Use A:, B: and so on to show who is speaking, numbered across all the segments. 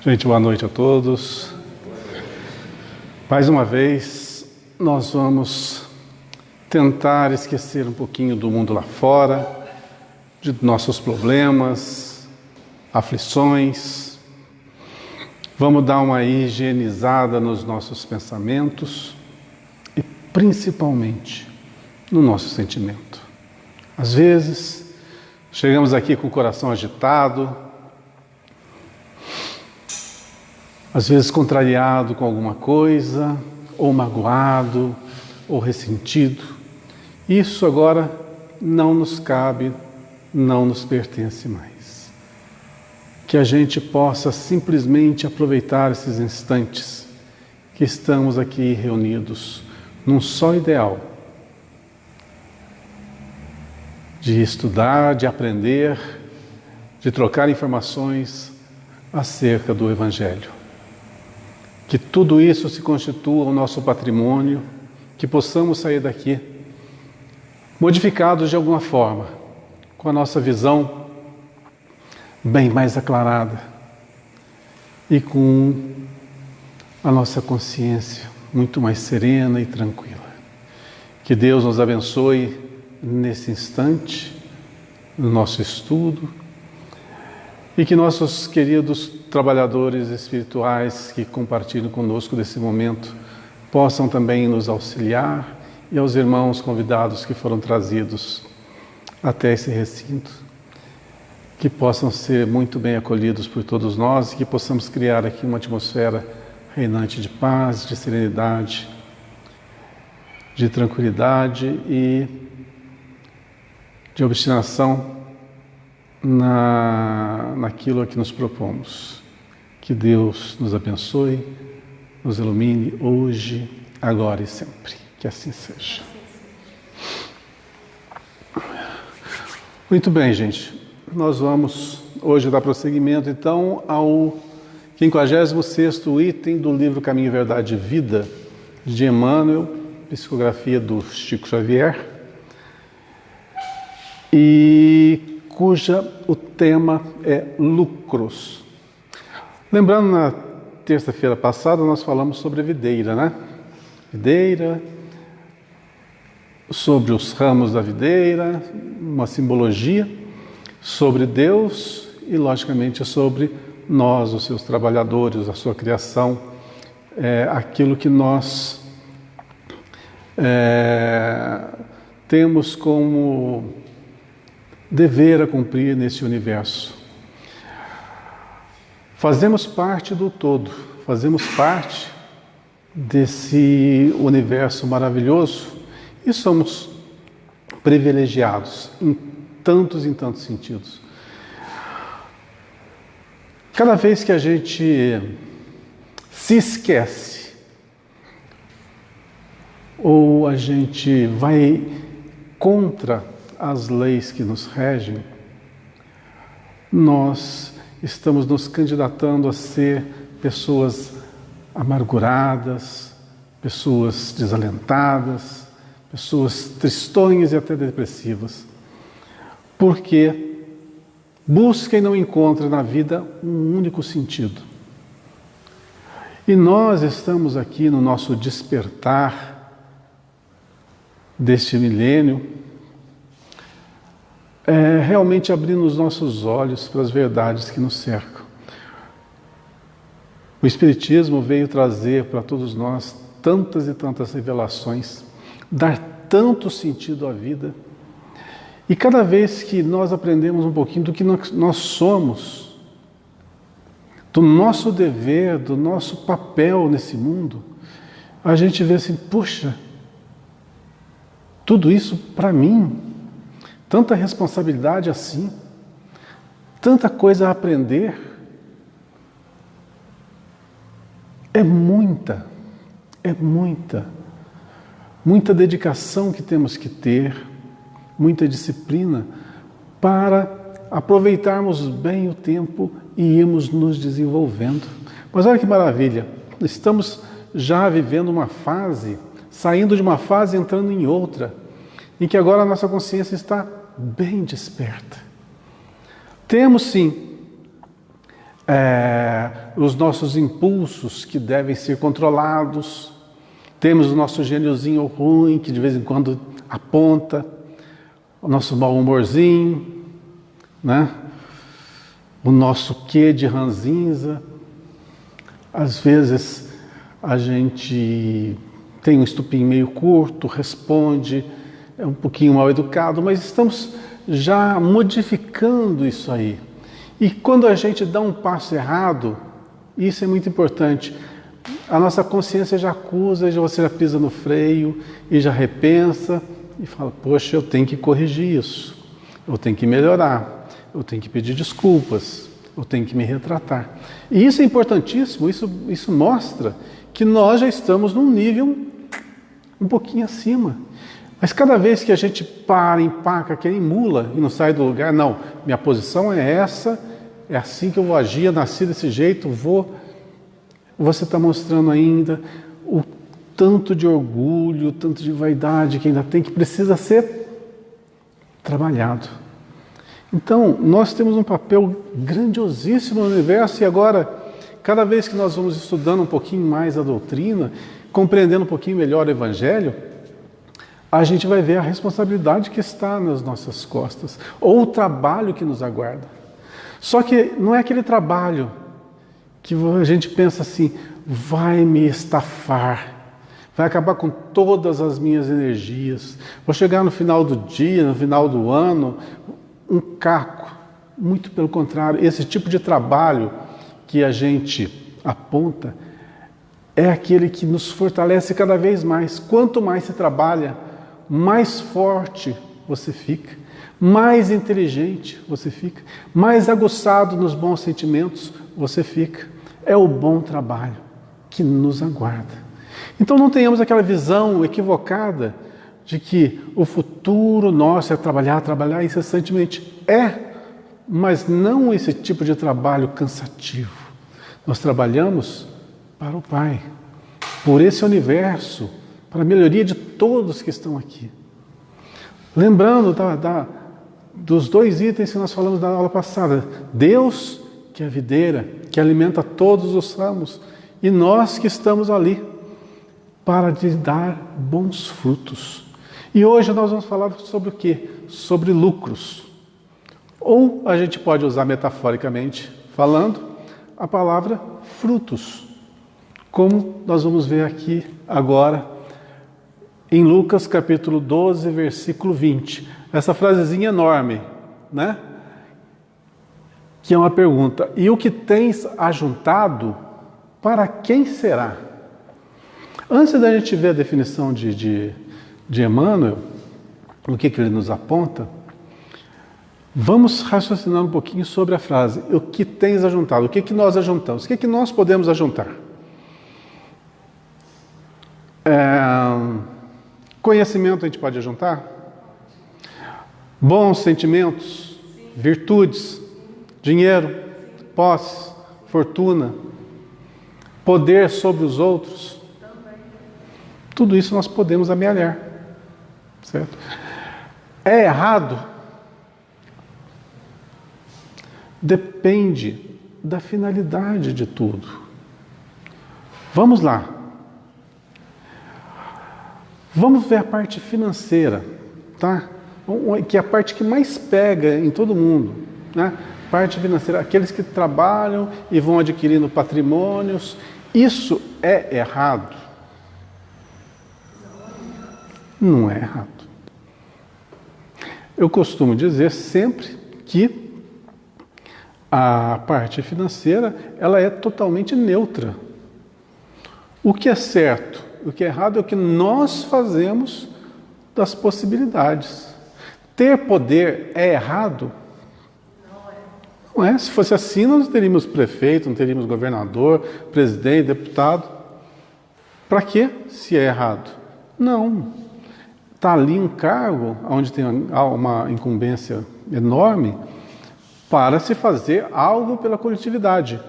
A: Gente, boa noite a todos. Mais uma vez, nós vamos tentar esquecer um pouquinho do mundo lá fora, de nossos problemas, aflições. Vamos dar uma higienizada nos nossos pensamentos e principalmente no nosso sentimento. Às vezes, chegamos aqui com o coração agitado, às vezes contrariado com alguma coisa, ou magoado, ou ressentido. Isso agora não nos cabe, não nos pertence mais. Que a gente possa simplesmente aproveitar esses instantes que estamos aqui reunidos num só ideal de estudar, de aprender, de trocar informações acerca do Evangelho. Que tudo isso se constitua o nosso patrimônio, que possamos sair daqui modificados de alguma forma, com a nossa visão bem mais aclarada e com a nossa consciência muito mais serena e tranquila. Que Deus nos abençoe nesse instante, no nosso estudo, e que nossos queridos trabalhadores espirituais que compartilham conosco desse momento possam também nos auxiliar, e aos irmãos convidados que foram trazidos até esse recinto, que possam ser muito bem acolhidos por todos nós e que possamos criar aqui uma atmosfera reinante de paz, de serenidade, de tranquilidade e de obstinação naquilo a que nos propomos. Que Deus nos abençoe, nos ilumine hoje, agora e sempre. Que assim seja. Muito bem, gente. Nós vamos hoje dar prosseguimento, então, ao 56º item do livro Caminho, Verdade e Vida, de Emmanuel, psicografia do Chico Xavier, e cuja o tema é lucros. Lembrando, na terça-feira passada nós falamos sobre a videira, né? Videira, sobre os ramos da videira, uma simbologia, sobre Deus e, logicamente, sobre nós, os seus trabalhadores, a sua criação, aquilo que nós temos como dever a cumprir nesse universo. Fazemos parte do todo, fazemos parte desse universo maravilhoso e somos privilegiados em tantos sentidos. Cada vez que a gente se esquece ou a gente vai contra as leis que nos regem, nós estamos nos candidatando a ser pessoas amarguradas, pessoas desalentadas, pessoas tristonhas e até depressivas, porque busca e não encontra na vida um único sentido. E nós estamos aqui no nosso despertar deste milênio, realmente abrindo os nossos olhos para as verdades que nos cercam. O Espiritismo veio trazer para todos nós tantas e tantas revelações, dar tanto sentido à vida, e cada vez que nós aprendemos um pouquinho do que nós somos, do nosso dever, do nosso papel nesse mundo, a gente vê assim, puxa, tudo isso para mim, tanta responsabilidade assim, tanta coisa a aprender, é muita dedicação que temos que ter, muita disciplina para aproveitarmos bem o tempo e irmos nos desenvolvendo. Mas olha que maravilha, estamos já vivendo uma fase, saindo de uma fase, entrando em outra, em que agora a nossa consciência está bem desperta. Temos sim os nossos impulsos que devem ser controlados, temos o nosso gêniozinho ruim que de vez em quando aponta, o nosso mau humorzinho, né? O nosso quê de ranzinza. Às vezes a gente tem um estupim meio curto, responde, é um pouquinho mal educado, mas estamos já modificando isso aí. E quando a gente dá um passo errado, isso é muito importante, a nossa consciência já acusa, você já pisa no freio e já repensa e fala, poxa, eu tenho que corrigir isso, eu tenho que melhorar, eu tenho que pedir desculpas, eu tenho que me retratar. E isso é importantíssimo, isso mostra que nós já estamos num nível um pouquinho acima. Mas cada vez que a gente para, empaca, que nem mula e não sai do lugar, não, minha posição é essa, é assim que eu vou agir, eu nasci desse jeito, você está mostrando ainda o tanto de orgulho, o tanto de vaidade que ainda tem, que precisa ser trabalhado. Então, nós temos um papel grandiosíssimo no universo e agora, cada vez que nós vamos estudando um pouquinho mais a doutrina, compreendendo um pouquinho melhor o Evangelho, a gente vai ver a responsabilidade que está nas nossas costas, ou o trabalho que nos aguarda. Só que não é aquele trabalho que a gente pensa assim, vai me estafar, vai acabar com todas as minhas energias, vou chegar no final do dia, no final do ano, um caco. Muito pelo contrário, esse tipo de trabalho que a gente aponta é aquele que nos fortalece cada vez mais. Quanto mais se trabalha, mais forte você fica, mais inteligente você fica, mais aguçado nos bons sentimentos você fica. É o bom trabalho que nos aguarda. Então não tenhamos aquela visão equivocada de que o futuro nosso é trabalhar incessantemente. Mas não esse tipo de trabalho cansativo. Nós trabalhamos para o Pai, por esse universo, para a melhoria de todos que estão aqui. Lembrando dos dois itens que nós falamos na aula passada. Deus, que é a videira, que alimenta todos os ramos, e nós que estamos ali para lhe dar bons frutos. E hoje nós vamos falar sobre o quê? Sobre lucros. Ou a gente pode usar metaforicamente falando a palavra frutos, como nós vamos ver aqui agora em Lucas capítulo 12, versículo 20. Essa frasezinha enorme, né? Que é uma pergunta. E o que tens ajuntado, para quem será? Antes da gente ver a definição de Emmanuel, o que ele nos aponta, vamos raciocinar um pouquinho sobre a frase, o que tens ajuntado, o que nós ajuntamos, o que nós podemos ajuntar? Conhecimento a gente pode ajuntar? Bons sentimentos, virtudes, dinheiro, posse, fortuna, poder sobre os outros, tudo isso nós podemos amealhar, certo? É errado? Depende da finalidade de tudo. Vamos lá. Vamos ver a parte financeira, tá? Que é a parte que mais pega em todo mundo, né? Parte financeira, aqueles que trabalham e vão adquirindo patrimônios, isso é errado? Não é errado. Eu costumo dizer sempre que a parte financeira, ela é totalmente neutra. O que é certo, o que é errado é o que nós fazemos das possibilidades. Ter poder é errado? Não é. Se fosse assim, nós não teríamos prefeito, não teríamos governador, presidente, deputado. Para quê? Se é errado? Não. Está ali um cargo onde tem uma incumbência enorme para se fazer algo pela coletividade.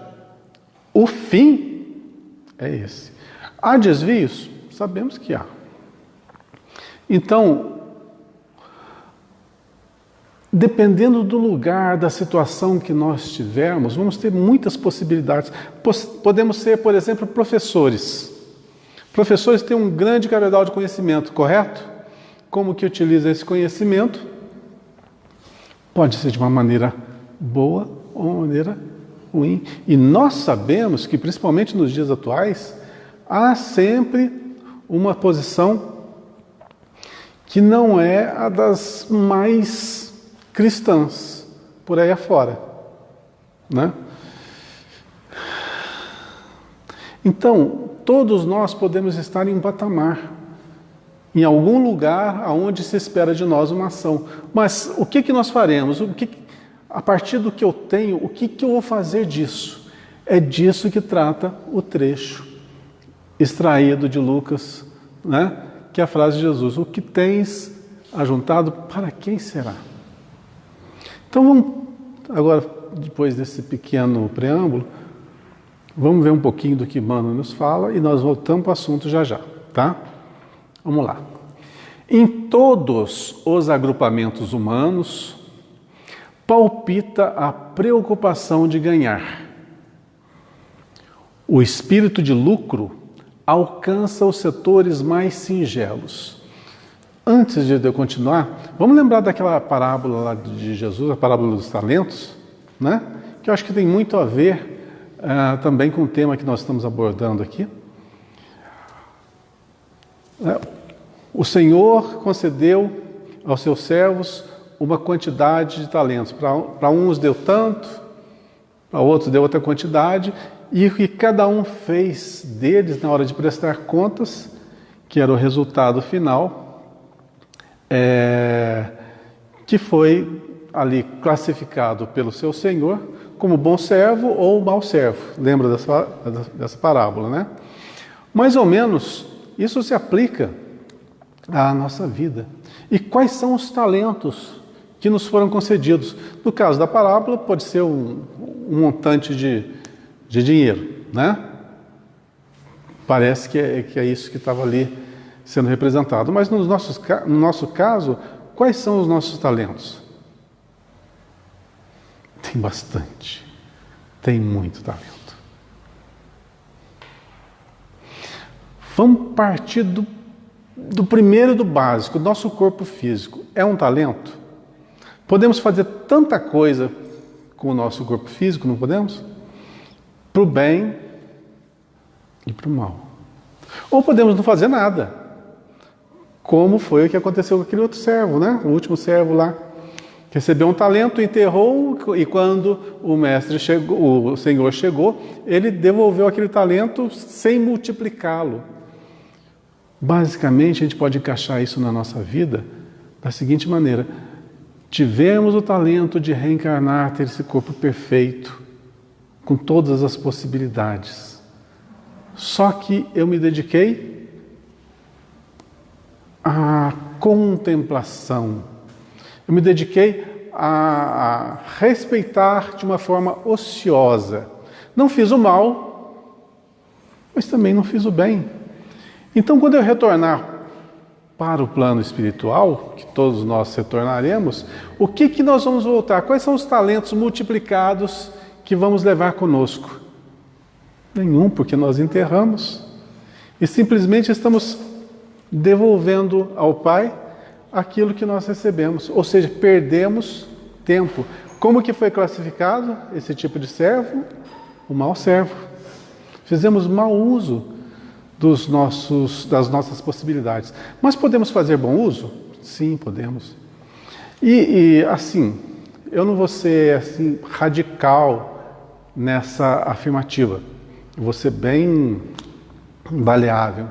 A: O fim é esse. Há desvios? Sabemos que há. Então, Dependendo do lugar, da situação que nós tivermos, vamos ter muitas possibilidades. Podemos ser, por exemplo, professores. Professores têm um grande cabedal de conhecimento, correto? Como que utiliza esse conhecimento? Pode ser de uma maneira boa ou uma maneira ruim. E nós sabemos que, principalmente nos dias atuais, há sempre uma posição que não é a das mais cristãs, por aí afora, né? Então, todos nós podemos estar em um patamar, em algum lugar onde se espera de nós uma ação. Mas o que nós faremos? A partir do que eu tenho, o que eu vou fazer disso? É disso que trata o trecho extraído de Lucas, né? Que é a frase de Jesus: o que tens ajuntado, para quem será? Então vamos, agora, depois desse pequeno preâmbulo, vamos ver um pouquinho do que Emmanuel nos fala e nós voltamos para o assunto já já, tá? Vamos lá. Em todos os agrupamentos humanos, palpita a preocupação de ganhar. O espírito de lucro alcança os setores mais singelos. Antes de eu continuar, vamos lembrar daquela parábola lá de Jesus, a parábola dos talentos, né? Que eu acho que tem muito a ver também com o tema que nós estamos abordando aqui. O Senhor concedeu aos seus servos uma quantidade de talentos. Para uns deu tanto, para outros deu outra quantidade, e o que cada um fez deles na hora de prestar contas, que era o resultado final, que foi ali classificado pelo seu Senhor como bom servo ou mau servo. Lembra dessa parábola, né? Mais ou menos, isso se aplica à nossa vida. E quais são os talentos que nos foram concedidos? No caso da parábola, pode ser um montante de dinheiro, né? Parece que é isso que estava ali sendo representado. Mas no nosso caso, quais são os nossos talentos? Tem bastante. Tem muito talento. Vamos partir do primeiro, do básico. Nosso corpo físico é um talento? Podemos fazer tanta coisa com o nosso corpo físico, não podemos? Para o bem e para o mal. Ou podemos não fazer nada, como foi o que aconteceu com aquele outro servo, né? O último servo lá, que recebeu um talento, enterrou, e quando o Senhor chegou, ele devolveu aquele talento sem multiplicá-lo. Basicamente, a gente pode encaixar isso na nossa vida da seguinte maneira: tivemos o talento de reencarnar, ter esse corpo perfeito, com todas as possibilidades. Só que eu me dediquei à contemplação. Eu me dediquei a respeitar de uma forma ociosa. Não fiz o mal, mas também não fiz o bem. Então, quando eu retornar para o plano espiritual, que todos nós retornaremos, o que nós vamos voltar? Quais são os talentos multiplicados que vamos levar conosco? Nenhum, porque nós enterramos. E simplesmente estamos devolvendo ao Pai aquilo que nós recebemos. Ou seja, perdemos tempo. Como que foi classificado esse tipo de servo? O mau servo. Fizemos mau uso das nossas possibilidades. Mas podemos fazer bom uso? Sim, podemos. E assim, eu não vou ser assim radical nessa afirmativa. Eu vou ser bem maleável.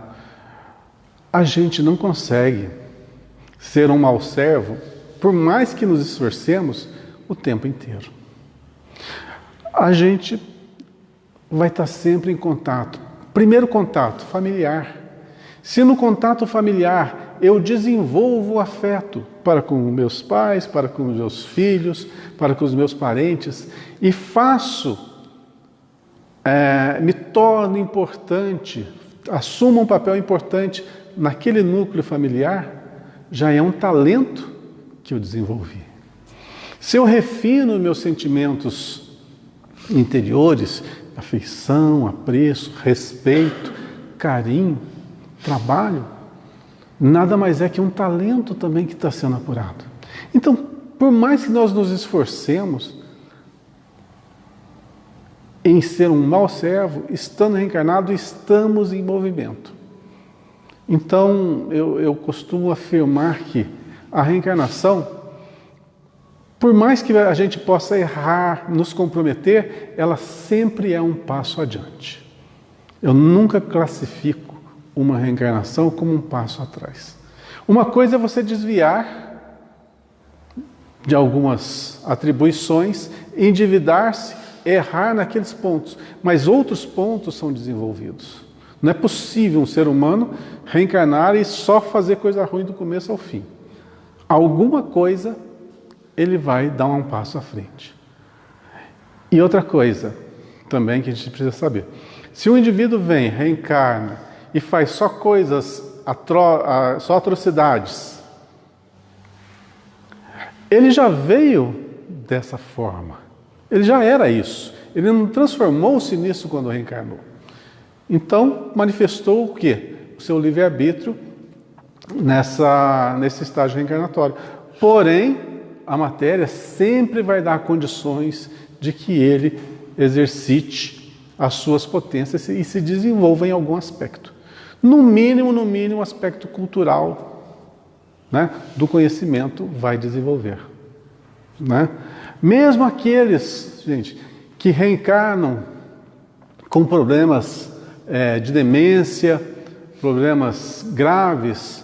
A: A gente não consegue ser um mau servo, por mais que nos esforcemos, o tempo inteiro. A gente vai estar sempre em contato. Primeiro contato, familiar. Se no contato familiar eu desenvolvo o afeto para com meus pais, para com os meus filhos, para com os meus parentes, e me torno importante, assumo um papel importante naquele núcleo familiar, já é um talento que eu desenvolvi. Se eu refino meus sentimentos interiores, afeição, apreço, respeito, carinho, trabalho, nada mais é que um talento também que está sendo apurado. Então, por mais que nós nos esforcemos em ser um mau servo, estando reencarnado, estamos em movimento. Então, eu costumo afirmar que a reencarnação, por mais que a gente possa errar, nos comprometer, ela sempre é um passo adiante. Eu nunca classifico uma reencarnação como um passo atrás. Uma coisa é você desviar de algumas atribuições, endividar-se, errar naqueles pontos, mas outros pontos são desenvolvidos. Não é possível um ser humano reencarnar e só fazer coisa ruim do começo ao fim. Alguma coisa ele vai dar um passo à frente. E outra coisa também que a gente precisa saber. Se um indivíduo vem, reencarna e faz só coisas, só atrocidades, ele já veio dessa forma. Ele já era isso. Ele não transformou-se nisso quando reencarnou. Então, manifestou o quê? O seu livre-arbítrio nesse estágio reencarnatório. Porém, a matéria sempre vai dar condições de que ele exercite as suas potências e se desenvolva em algum aspecto. No mínimo, aspecto cultural, né, do conhecimento vai desenvolver. Né? Mesmo aqueles, gente, que reencarnam com problemas de demência, problemas graves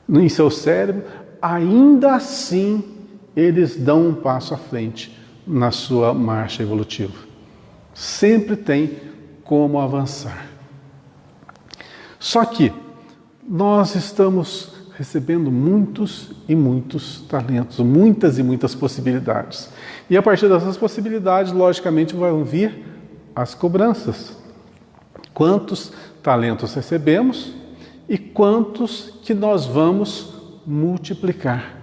A: em seu cérebro, ainda assim eles dão um passo à frente na sua marcha evolutiva. Sempre tem como avançar. Só que nós estamos recebendo muitos e muitos talentos, muitas e muitas possibilidades. E a partir dessas possibilidades, logicamente, vão vir as cobranças. Quantos talentos recebemos e quantos que nós vamos multiplicar.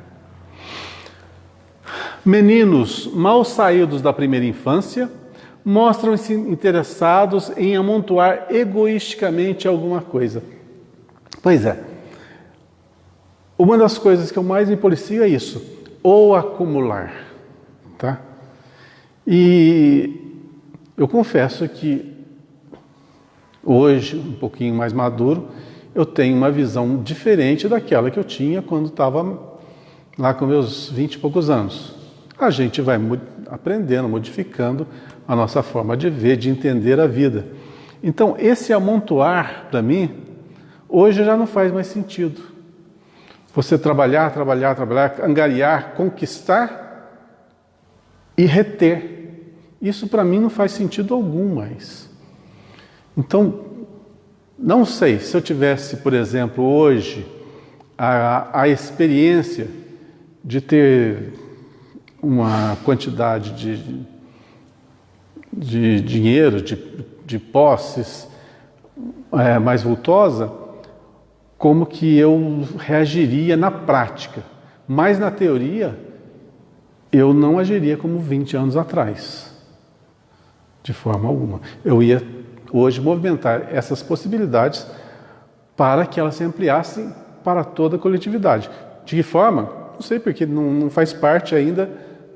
A: Meninos mal saídos da primeira infância mostram-se interessados em amontoar egoisticamente alguma coisa. Pois é. Uma das coisas que eu mais me policio é isso, ou acumular, tá? E eu confesso que hoje, um pouquinho mais maduro, eu tenho uma visão diferente daquela que eu tinha quando estava lá com meus 20 e poucos anos. A gente vai aprendendo, modificando a nossa forma de ver, de entender a vida. Então, esse amontoar, para mim, hoje já não faz mais sentido. Você trabalhar, angariar, conquistar e reter. Isso para mim não faz sentido algum mais. Então, não sei, se eu tivesse, por exemplo, hoje, a experiência de ter uma quantidade de dinheiro, de posses mais vultosa, como que eu reagiria na prática. Mas na teoria, eu não agiria como 20 anos atrás, de forma alguma. Eu ia hoje movimentar essas possibilidades para que elas se ampliassem para toda a coletividade. De que forma? Não sei, porque não faz parte ainda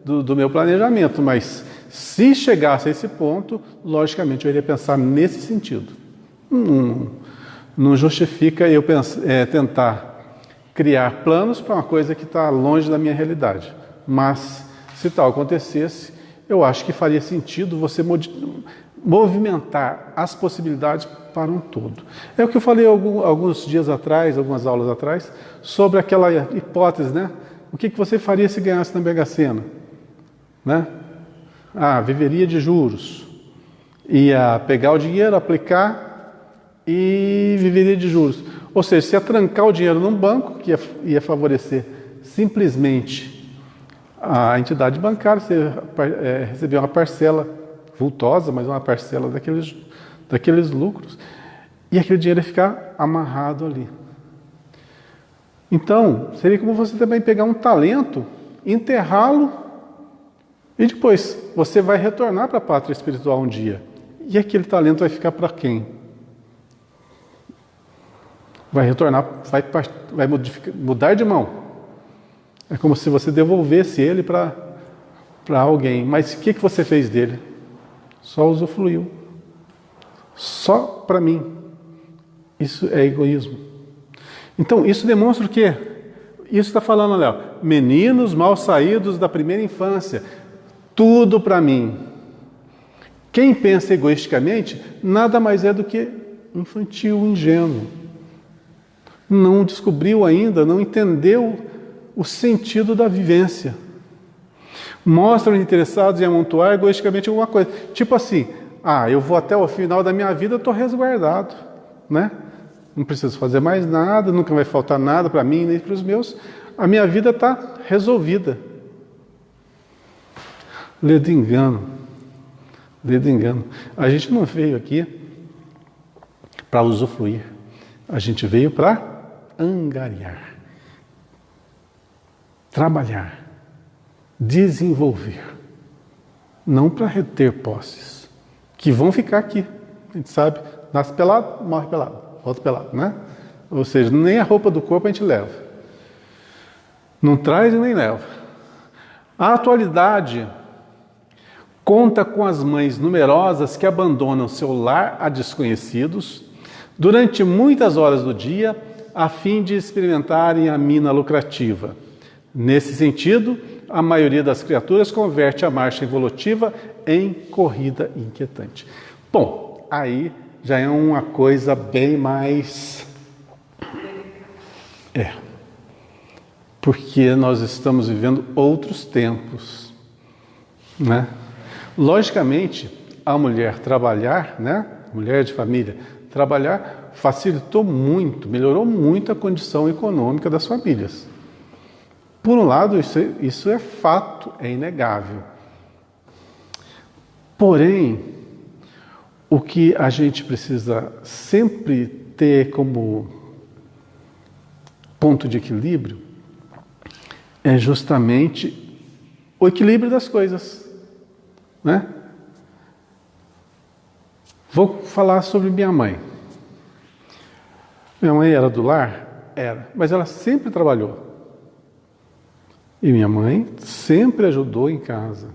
A: do meu planejamento, mas se chegasse a esse ponto, logicamente eu iria pensar nesse sentido. Não justifica eu tentar criar planos para uma coisa que está longe da minha realidade. Mas, se tal acontecesse, eu acho que faria sentido você movimentar as possibilidades para um todo. É o que eu falei alguns dias atrás, algumas aulas atrás, sobre aquela hipótese, né? O que você faria se ganhasse na Mega Sena? Né? Viveria de juros. Ia pegar o dinheiro, aplicar e viveria de juros. Ou seja, se ia trancar o dinheiro num banco, que ia favorecer simplesmente a entidade bancária, você receber uma parcela vultosa, mas uma parcela daqueles lucros, e aquele dinheiro ia ficar amarrado ali. Então, seria como você também pegar um talento, enterrá-lo e depois você vai retornar para a pátria espiritual um dia. E aquele talento vai ficar para quem? Vai retornar, vai mudar de mão. É como se você devolvesse ele para alguém. Mas o que você fez dele? Só usufruiu. Só para mim. Isso é egoísmo. Então, isso demonstra o quê? Isso está falando, Léo, meninos mal saídos da primeira infância, tudo para mim. Quem pensa egoisticamente, nada mais é do que infantil, ingênuo. Não descobriu ainda, não entendeu o sentido da vivência. Mostram interessados em amontoar egoisticamente alguma coisa. Tipo assim, eu vou até o final da minha vida, eu estou resguardado, né? Não preciso fazer mais nada, nunca vai faltar nada para mim nem para os meus. A minha vida está resolvida. Ledo engano. Ledo engano. A gente não veio aqui para usufruir. A gente veio para angariar. Trabalhar. Desenvolver. Não para reter posses. Que vão ficar aqui. A gente sabe, nasce pelado, morre pelado. Volta pelado, né? Ou seja, nem a roupa do corpo a gente leva. Não traz e nem leva. A atualidade conta com as mães numerosas que abandonam seu lar a desconhecidos durante muitas horas do dia a fim de experimentarem a mina lucrativa. Nesse sentido, a maioria das criaturas converte a marcha evolutiva em corrida inquietante. Bom, aí já é uma coisa bem mais... Porque nós estamos vivendo outros tempos, né? Logicamente, a mulher trabalhar, né? Mulher de família, trabalhar facilitou muito, melhorou muito a condição econômica das famílias. Por um lado, isso é fato, é inegável. Porém, o que a gente precisa sempre ter como ponto de equilíbrio é justamente o equilíbrio das coisas, né? Vou falar sobre minha mãe. Minha mãe era do lar? Era, mas ela sempre trabalhou. E minha mãe sempre ajudou em casa.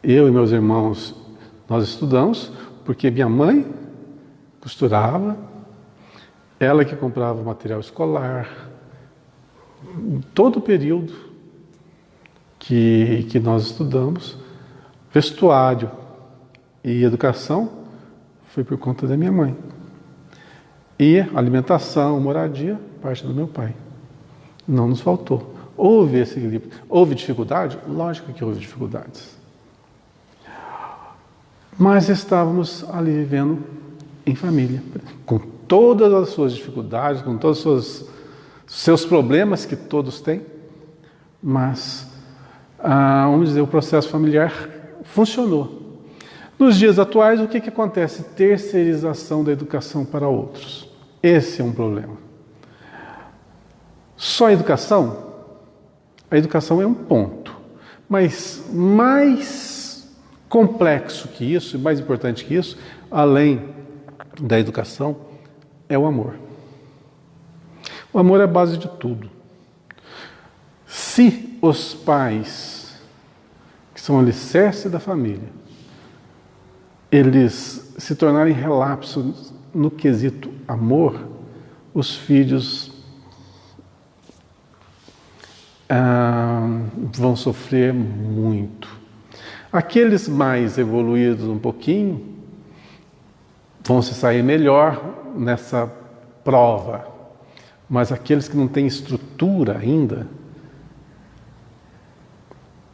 A: Eu e meus irmãos, nós estudamos porque minha mãe costurava, ela que comprava material escolar, em todo o período que nós estudamos, vestuário e educação foi por conta da minha mãe. E alimentação, moradia, parte do meu pai. Não nos faltou. Houve esse equilíbrio. Houve dificuldade? Lógico que houve dificuldades. Mas estávamos ali vivendo em família, com todas as suas dificuldades, com todos os seus problemas que todos têm, mas, vamos dizer, o processo familiar funcionou. Nos dias atuais, o que acontece? Terceirização da educação para outros. Esse é um problema. Só a educação? A educação é um ponto, mas mais complexo que isso, e mais importante que isso, além da educação, é o amor. O amor é a base de tudo. Se os pais, que são o alicerce da família, eles se tornarem relapsos no quesito amor, os filhos vão sofrer muito. Aqueles mais evoluídos um pouquinho vão se sair melhor nessa prova, mas aqueles que não têm estrutura ainda,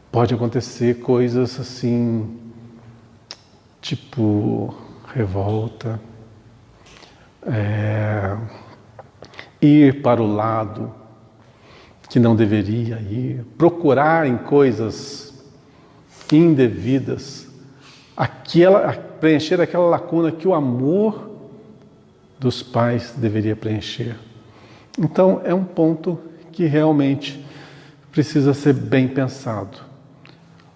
A: pode acontecer coisas assim, tipo revolta, ir para o lado que não deveria ir, procurar em coisas indevidas, preencher aquela lacuna que o amor dos pais deveria preencher. Então, é um ponto que realmente precisa ser bem pensado.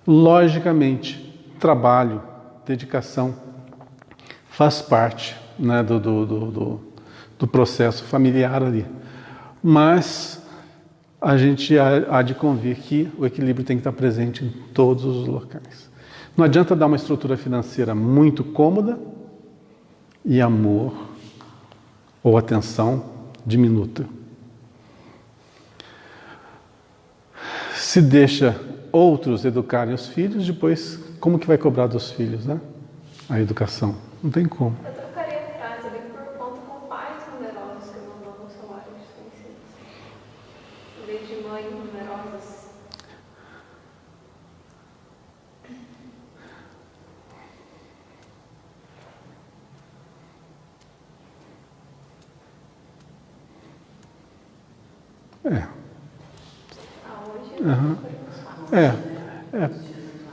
A: Logicamente, trabalho, dedicação, faz parte, né, do processo familiar ali. Mas a gente há de convir que o equilíbrio tem que estar presente em todos os locais. Não adianta dar uma estrutura financeira muito cômoda e amor ou atenção diminuta. Se deixa outros educarem os filhos, depois como que vai cobrar dos filhos, né? A educação. Não tem como.
B: Eu trocaria a frase ali por conta com pais numerosos que não dão o salário de suficiência. Em vez de mães numerosas.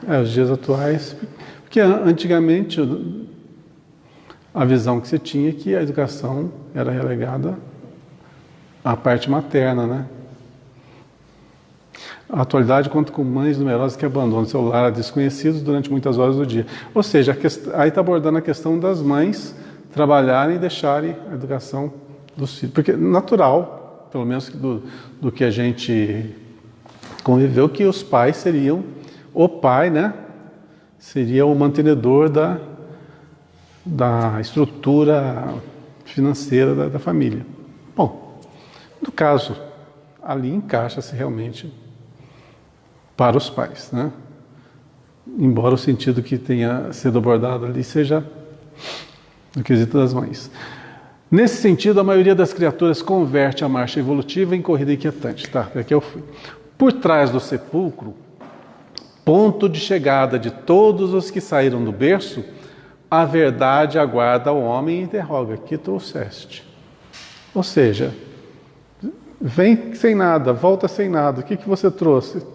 A: Hoje, os dias atuais, porque antigamente a visão que se tinha é que a educação era relegada à parte materna, né? A atualidade conta com mães numerosas que abandonam o celular a desconhecidos durante muitas horas do dia. Ou seja, aí está abordando a questão das mães trabalharem e deixarem a educação dos filhos. Porque natural, pelo menos do que a gente conviveu, que os pais seriam, o pai, né, seria o mantenedor da estrutura financeira da família. Bom, no caso, ali encaixa-se realmente para os pais, né? Embora o sentido que tenha sido abordado ali seja no quesito das mães. Nesse sentido, a maioria das criaturas converte a marcha evolutiva em corrida inquietante. Tá, aqui eu fui. Por trás do sepulcro, ponto de chegada de todos os que saíram do berço, a verdade aguarda o homem e interroga: que trouxeste? Ou seja, vem sem nada, volta sem nada. O que você trouxe?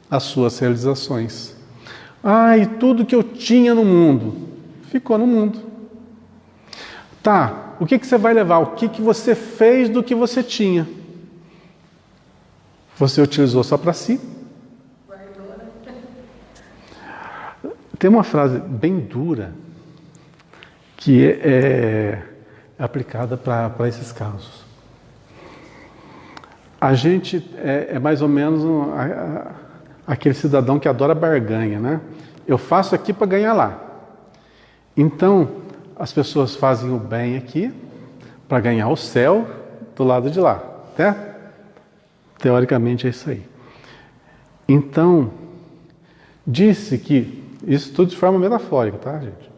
A: As suas realizações. E tudo que eu tinha no mundo ficou no mundo. Tá, o que você vai levar? O que você fez do que você tinha? Você utilizou só para si? Tem uma frase bem dura que é aplicada para esses casos. A gente é mais ou menos aquele cidadão que adora barganha, né? Eu faço aqui para ganhar lá. Então, as pessoas fazem o bem aqui para ganhar o céu do lado de lá, né? Teoricamente é isso aí. Então, disse que, isso tudo de forma metafórica, tá, gente?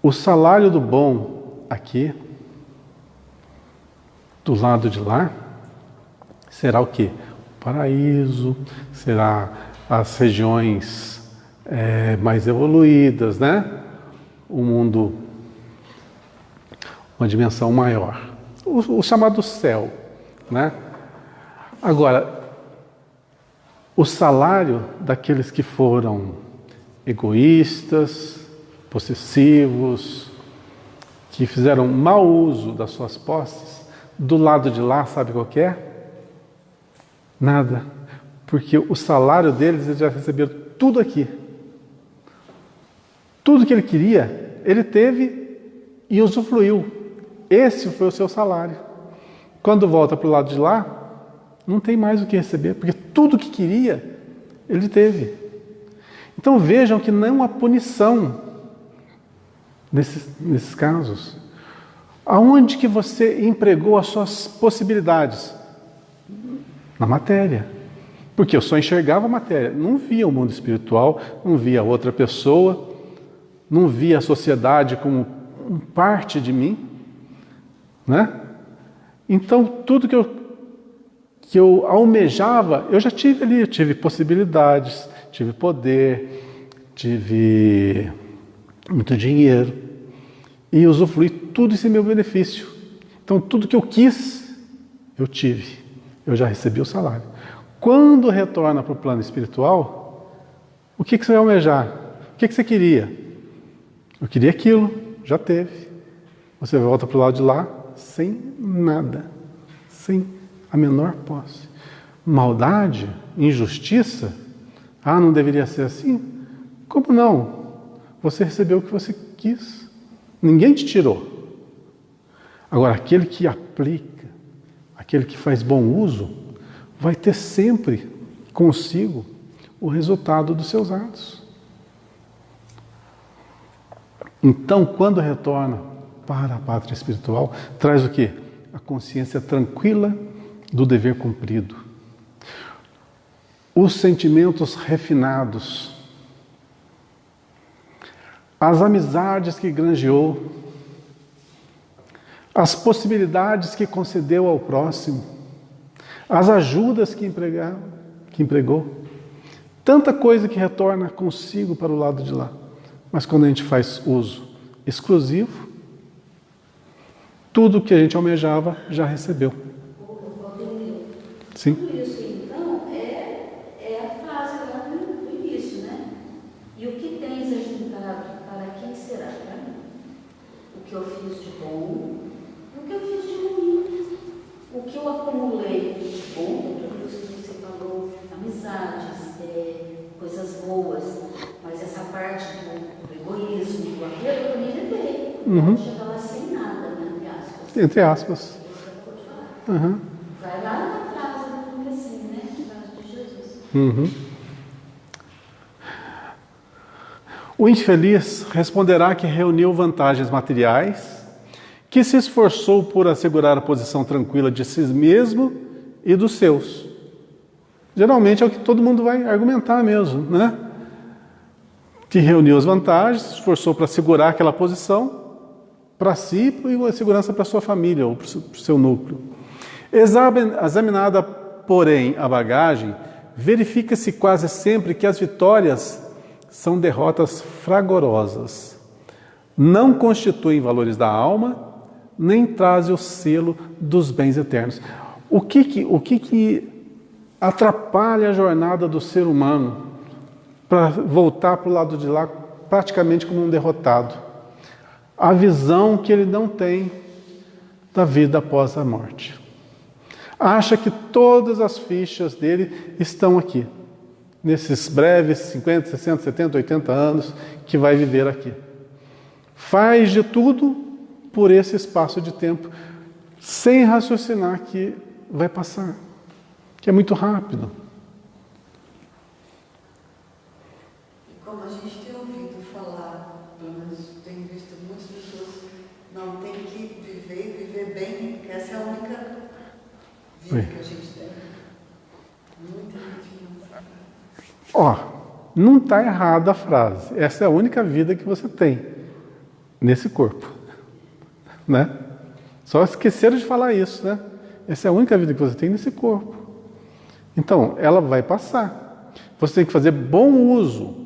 A: O salário do bom aqui, do lado de lá, será o quê? O paraíso, será as regiões mais evoluídas, né? O mundo, uma dimensão maior. O chamado céu, né? Agora, o salário daqueles que foram egoístas, possessivos, que fizeram mau uso das suas posses, do lado de lá, sabe qual que é? Nada. Porque o salário deles, eles já receberam tudo aqui. Tudo que ele queria, ele teve e usufruiu. Esse foi o seu salário. Quando volta para o lado de lá, não tem mais o que receber, porque tudo que queria, ele teve. Então vejam que não há punição nesses casos. Aonde que você empregou as suas possibilidades? Na matéria. Porque eu só enxergava a matéria, não via o mundo espiritual, não via outra pessoa, não via a sociedade como parte de mim, né? Então tudo que eu almejava, eu já tive ali, eu tive possibilidades, tive poder, tive muito dinheiro e usufruí tudo isso em meu benefício. Então tudo que eu quis, eu tive, eu já recebi o salário. Quando retorna para o plano espiritual, o que você vai almejar? O que você queria? Eu queria aquilo, já teve. Você volta para o lado de lá sem nada. sem a menor posse. Maldade, injustiça, não deveria ser assim? Como não? Você recebeu o que você quis. Ninguém te tirou. Agora, aquele que aplica, aquele que faz bom uso, vai ter sempre consigo o resultado dos seus atos. Então, quando retorna para a pátria espiritual, traz o quê? A consciência tranquila do dever cumprido. Os sentimentos refinados, as amizades que granjeou, as possibilidades que concedeu ao próximo, as ajudas que empregou, tanta coisa que retorna consigo para o lado de lá. Mas quando a gente faz uso exclusivo, tudo que a gente almejava já recebeu. Sim.
C: Tudo isso, então, é a frase lá do início, né? E o que tens ajuntado, para quem será? Para mim. O que eu fiz de bom, o que eu fiz de ruim. O que eu acumulei de bom, tudo isso que você falou, amizades, coisas boas, mas essa parte do egoísmo, do apego, eu também levei.
A: Uhum.
C: Chega lá sem nada, né? Entre aspas.
A: Entre aspas. Uhum.
C: Vai lá na frase do comecinho, né? Na frase de Jesus.
A: Uhum. O infeliz responderá que reuniu vantagens materiais, que se esforçou por assegurar a posição tranquila de si mesmo e dos seus. Geralmente é o que todo mundo vai argumentar mesmo, né? Que reuniu as vantagens, se esforçou para assegurar aquela posição para si e a segurança para sua família ou para o seu núcleo. Examinada, porém, a bagagem, verifica-se quase sempre que as vitórias são derrotas fragorosas. Não constituem valores da alma, nem trazem o selo dos bens eternos. O que atrapalha a jornada do ser humano para voltar para o lado de lá praticamente como um derrotado? A visão que ele não tem da vida após a morte. Acha que todas as fichas dele estão aqui, nesses breves 50, 60, 70, 80 anos que vai viver aqui. Faz de tudo por esse espaço de tempo, sem raciocinar que vai passar, que é muito rápido.
D: E como a gente tem ouvido falar, pelo menos tenho visto muitas pessoas, não tem que viver e viver bem, porque essa é a única vida que a gente tem. Muita gente não sabe.
A: Não está errada a frase. Essa é a única vida que você tem nesse corpo, né? Só esqueceram de falar isso, né? Essa é a única vida que você tem nesse corpo. Então, ela vai passar. Você tem que fazer bom uso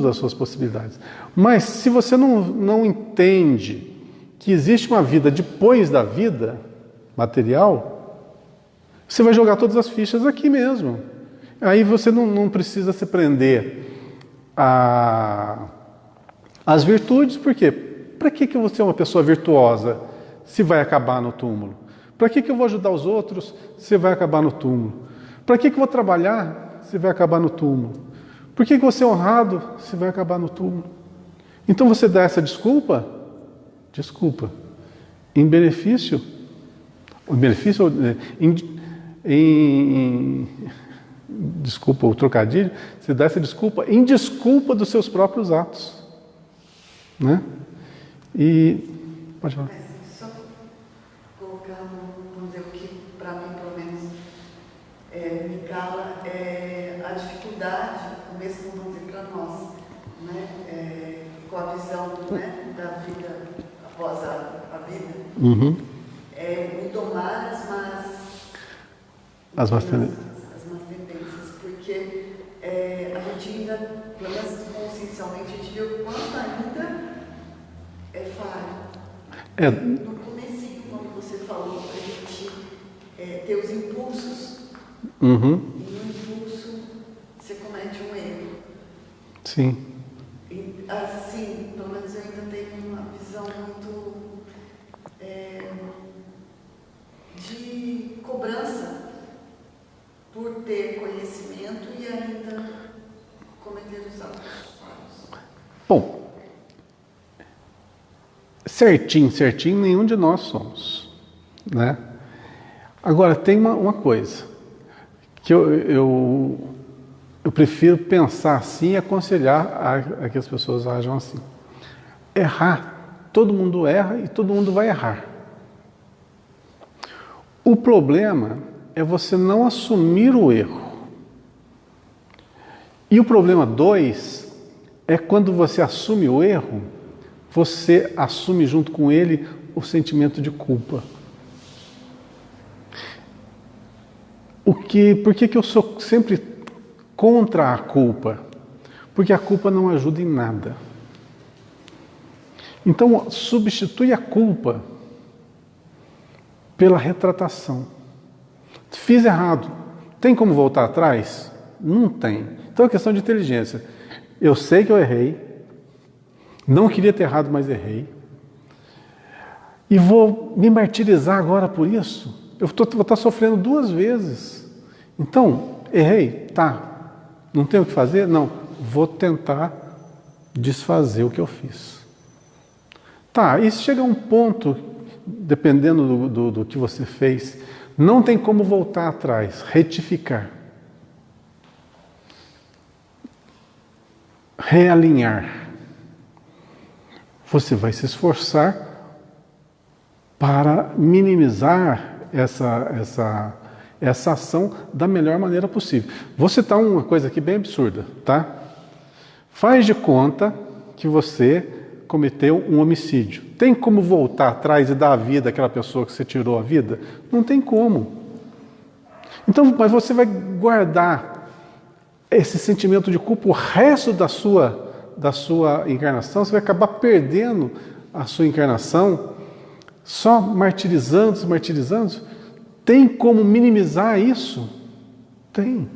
A: das suas possibilidades. Mas se você não entende que existe uma vida depois da vida material, você vai jogar todas as fichas aqui mesmo. Aí você não precisa se prender às virtudes, por quê? Para que você é uma pessoa virtuosa se vai acabar no túmulo? Para que eu vou ajudar os outros se vai acabar no túmulo? Para que eu vou trabalhar se vai acabar no túmulo? Por que você é honrado se vai acabar no túmulo? Então você dá essa desculpa? Desculpa. Desculpa o trocadilho, você dá essa desculpa em desculpa dos seus próprios atos, né? E pode falar.
D: Mas só colocar, vamos dizer, o que para mim, pelo menos, me cala é a dificuldade, mesmo vamos dizer para nós, né? Com a visão, né, da vida após a vida,
A: Uhum.
D: me domar as más tendências, porque a gente ainda, pelo menos consciencialmente, a gente vê o quanto ainda é falho. No comecinho, quando você falou para a gente ter os impulsos,
A: Uhum.
D: e no impulso você comete um erro.
A: Sim.
D: E, assim, pelo menos eu ainda tenho uma visão muito
A: Bom, certinho, nenhum de nós somos, né? Agora, tem uma coisa que eu prefiro pensar assim e aconselhar a que as pessoas ajam assim. Errar, todo mundo erra e todo mundo vai errar. O problema é você não assumir o erro. E o problema 2 é quando você assume o erro, você assume junto com ele o sentimento de culpa. Por que eu sou sempre contra a culpa? Porque a culpa não ajuda em nada. Então, substitui a culpa pela retratação. Fiz errado. Tem como voltar atrás? Não tem. Então é questão de inteligência. Eu sei que eu errei. Não queria ter errado, mas errei. E vou me martirizar agora por isso? Eu vou estar sofrendo 2 vezes. Então, errei? Tá. Não tenho o que fazer? Não. Vou tentar desfazer o que eu fiz. Tá, e se chega a um ponto, dependendo do que você fez, não tem como voltar atrás, retificar. Realinhar. Você vai se esforçar para minimizar essa ação da melhor maneira possível. Vou citar uma coisa aqui bem absurda, tá? Faz de conta que você cometeu um homicídio. Tem como voltar atrás e dar a vida àquela pessoa que você tirou a vida? Não tem como. Então, mas você vai guardar esse sentimento de culpa o resto da sua encarnação, você vai acabar perdendo a sua encarnação, só martirizando. Tem como minimizar isso? Tem.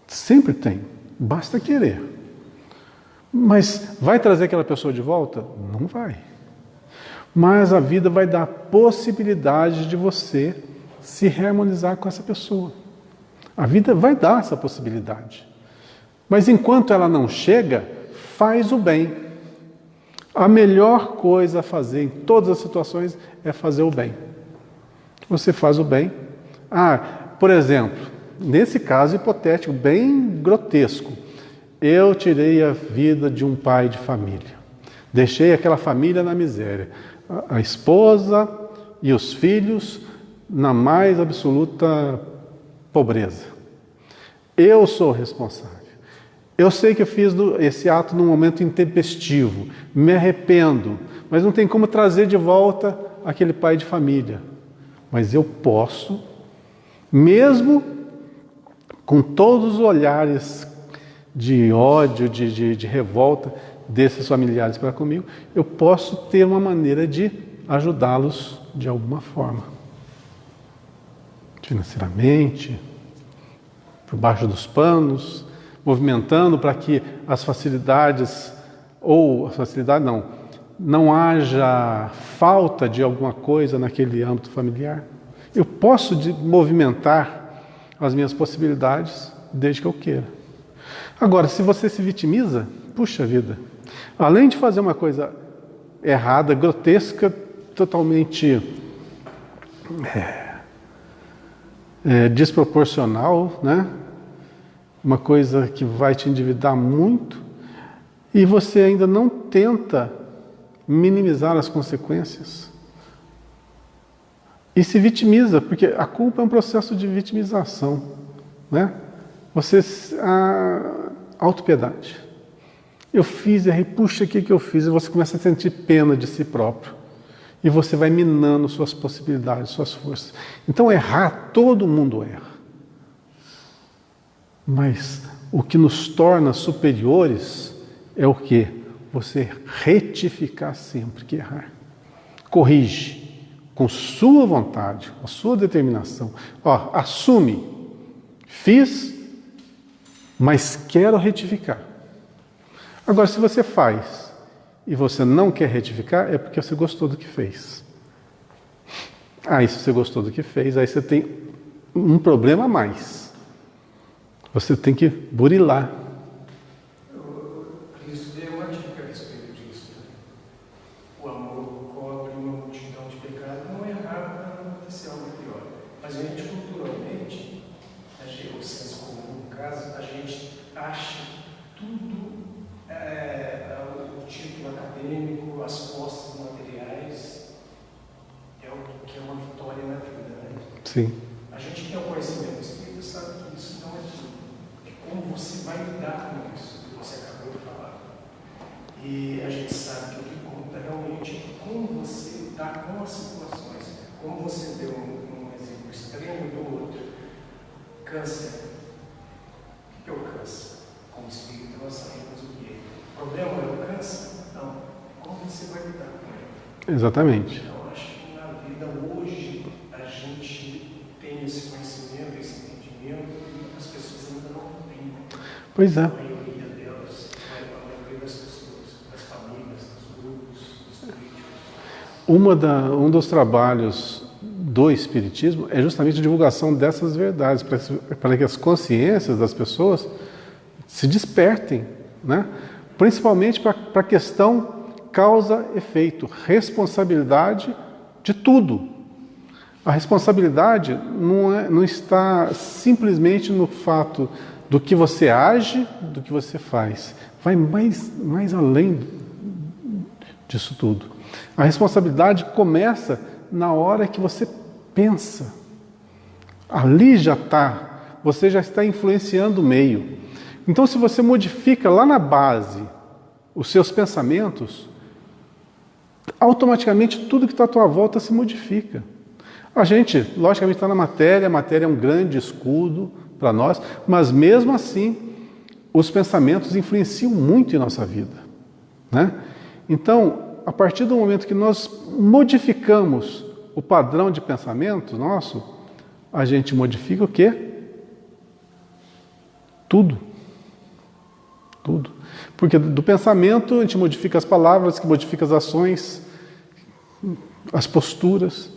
A: Sempre tem. Basta querer. Mas vai trazer aquela pessoa de volta? Não vai. Mas a vida vai dar a possibilidade de você se reharmonizar com essa pessoa. A vida vai dar essa possibilidade. Mas enquanto ela não chega, faz o bem. A melhor coisa a fazer em todas as situações é fazer o bem. Você faz o bem. Por exemplo, nesse caso hipotético, bem grotesco, eu tirei a vida de um pai de família. Deixei aquela família na miséria. A esposa e os filhos na mais absoluta pobreza. Eu sou responsável. Eu sei que eu fiz esse ato num momento intempestivo. Me arrependo. Mas não tem como trazer de volta aquele pai de família. Mas eu posso, mesmo com todos os olhares de ódio, de revolta desses familiares para comigo, eu posso ter uma maneira de ajudá-los de alguma forma. Financeiramente, por baixo dos panos, movimentando para que as facilidades, não haja falta de alguma coisa naquele âmbito familiar. Eu posso movimentar as minhas possibilidades desde que eu queira. Agora, se você se vitimiza, puxa vida, além de fazer uma coisa errada, grotesca, totalmente desproporcional, né? Uma coisa que vai te endividar muito, e você ainda não tenta minimizar as consequências. E se vitimiza, porque a culpa é um processo de vitimização, né? Autopiedade. Eu fiz, errei, puxa, o que eu fiz? E você começa a sentir pena de si próprio. E você vai minando suas possibilidades, suas forças. Então errar, todo mundo erra. Mas o que nos torna superiores é o quê? Você retificar sempre que errar. Corrige com sua vontade, com sua determinação. Assume. Fiz, mas quero retificar. Agora, se você faz e você não quer retificar, é porque você gostou do que fez. Se você gostou do que fez, aí você tem um problema a mais. Você tem que burilar.
E: acha tudo, o título acadêmico, as posses materiais, é o que é uma vitória na vida, né?
A: Sim.
E: A gente que tem o conhecimento espírita sabe que isso não é tudo. É como você vai lidar com isso, que você acabou de falar. E a gente sabe que o que conta realmente é como você lidar com as situações. Como você deu um exemplo extremo do outro. Câncer. O que é o câncer? Como espírita, nós sabemos o que é. O problema é o câncer? Não. Como você vai lidar com ele?
A: Exatamente.
E: Então, acho que na vida hoje a gente tem esse conhecimento, esse entendimento, e as pessoas ainda não têm.
A: Pois é.
E: A maioria delas, a maioria das pessoas, das famílias, dos grupos, dos políticos.
A: Um dos trabalhos do Espiritismo é justamente a divulgação dessas verdades, para que as consciências das pessoas se despertem, né? Principalmente para a questão causa-efeito, responsabilidade de tudo. A responsabilidade não está simplesmente no fato do que você age, do que você faz. Vai mais além disso tudo. A responsabilidade começa na hora que você pensa. Ali você já está influenciando o meio. Então, se você modifica lá na base os seus pensamentos, automaticamente tudo que está à tua volta se modifica. A gente, logicamente, está na matéria, a matéria é um grande escudo para nós, mas mesmo assim, os pensamentos influenciam muito em nossa vida, né? Então, a partir do momento que nós modificamos o padrão de pensamento nosso, a gente modifica o quê? Tudo. Tudo. Porque do pensamento a gente modifica as palavras, que modifica as ações, as posturas.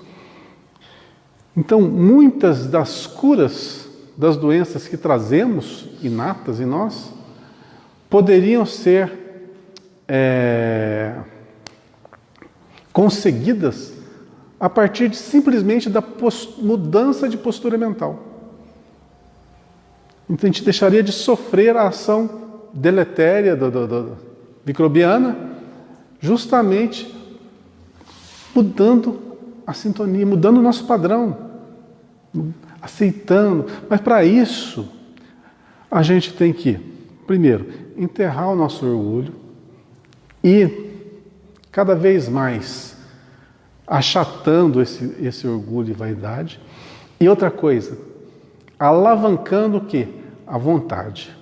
A: Então, muitas das curas das doenças que trazemos, inatas em nós, poderiam ser conseguidas a partir de simplesmente da mudança de postura mental. Então a gente deixaria de sofrer a ação deletéria microbiana, justamente mudando a sintonia, mudando o nosso padrão, aceitando. Mas para isso, a gente tem que, primeiro, enterrar o nosso orgulho e cada vez mais achatando esse orgulho e vaidade. E outra coisa, alavancando o quê? A vontade.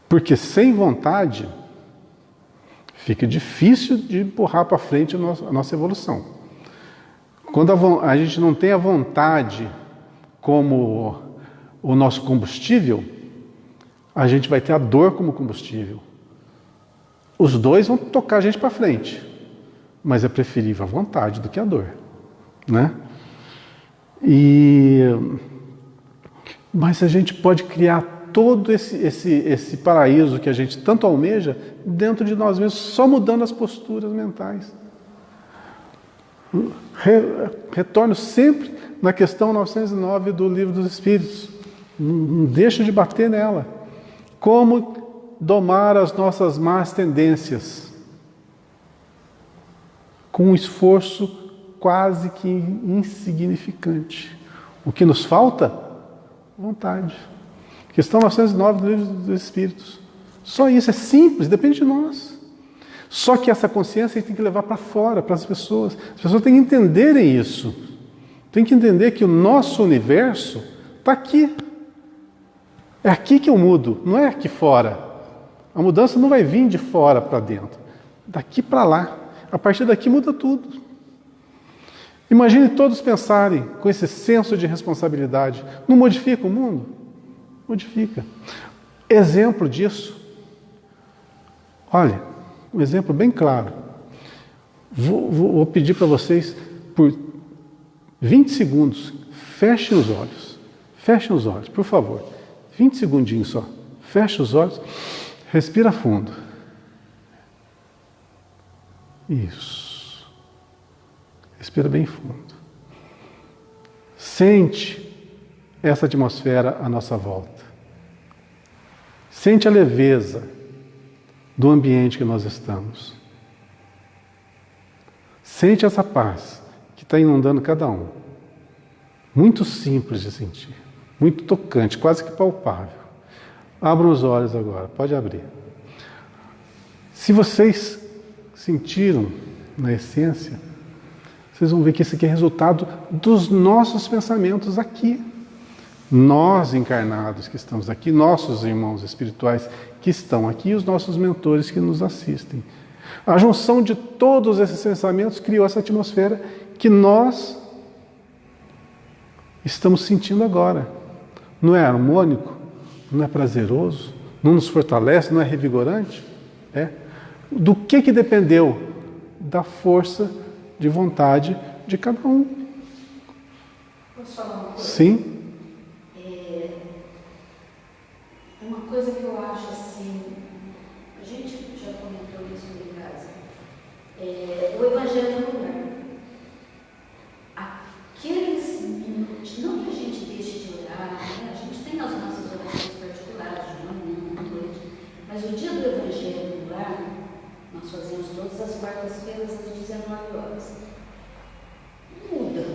A: Porque sem vontade fica difícil de empurrar para frente a nossa evolução. Quando a gente não tem a vontade como o nosso combustível, a gente vai ter a dor como combustível. Os dois vão tocar a gente para frente, mas é preferível a vontade do que a dor, né? Mas a gente pode criar todo esse paraíso que a gente tanto almeja dentro de nós mesmos, só mudando as posturas mentais. Retorno sempre na questão 909 do Livro dos Espíritos. Não deixo de bater nela. Como domar as nossas más tendências? Com um esforço quase que insignificante. O que nos falta? Vontade. Questão 909 do Livro dos Espíritos. Só isso, é simples, depende de nós. Só que essa consciência tem que levar para fora, para as pessoas. As pessoas têm que entenderem isso. Tem que entender que o nosso universo está aqui. É aqui que eu mudo, não é aqui fora. A mudança não vai vir de fora para dentro. Daqui para lá. A partir daqui muda tudo. Imagine todos pensarem com esse senso de responsabilidade. Não modifica o mundo? Modifica. Exemplo disso. Olha, um exemplo bem claro. Vou pedir para vocês, por 20 segundos, fechem os olhos. Fechem os olhos, por favor. 20 segundinhos só. Feche os olhos. Respira fundo. Isso. Respira bem fundo. Sente essa atmosfera à nossa volta. Sente a leveza do ambiente que nós estamos. Sente essa paz que está inundando cada um. Muito simples de sentir, muito tocante, quase que palpável. Abram os olhos agora, pode abrir. Se vocês sentiram na essência, vocês vão ver que isso aqui é resultado dos nossos pensamentos aqui. Nós encarnados que estamos aqui, nossos irmãos espirituais que estão aqui e os nossos mentores que nos assistem. A junção de todos esses pensamentos criou essa atmosfera que nós estamos sentindo agora. Não é harmônico? Não é prazeroso? Não nos fortalece? Não é revigorante? É. Do que dependeu? Da força de vontade de cada um.
C: Posso falar uma coisa?
A: Sim.
C: Uma coisa que eu acho assim, a gente já comentou isso em casa, o Evangelho no lar. Aqueles minutos, não que a gente deixe de orar, né? A gente tem as nossas orações particulares, de manhã, à noite, mas o dia do Evangelho no lar, nós fazemos todas as quartas-feiras às 19 horas. Muda.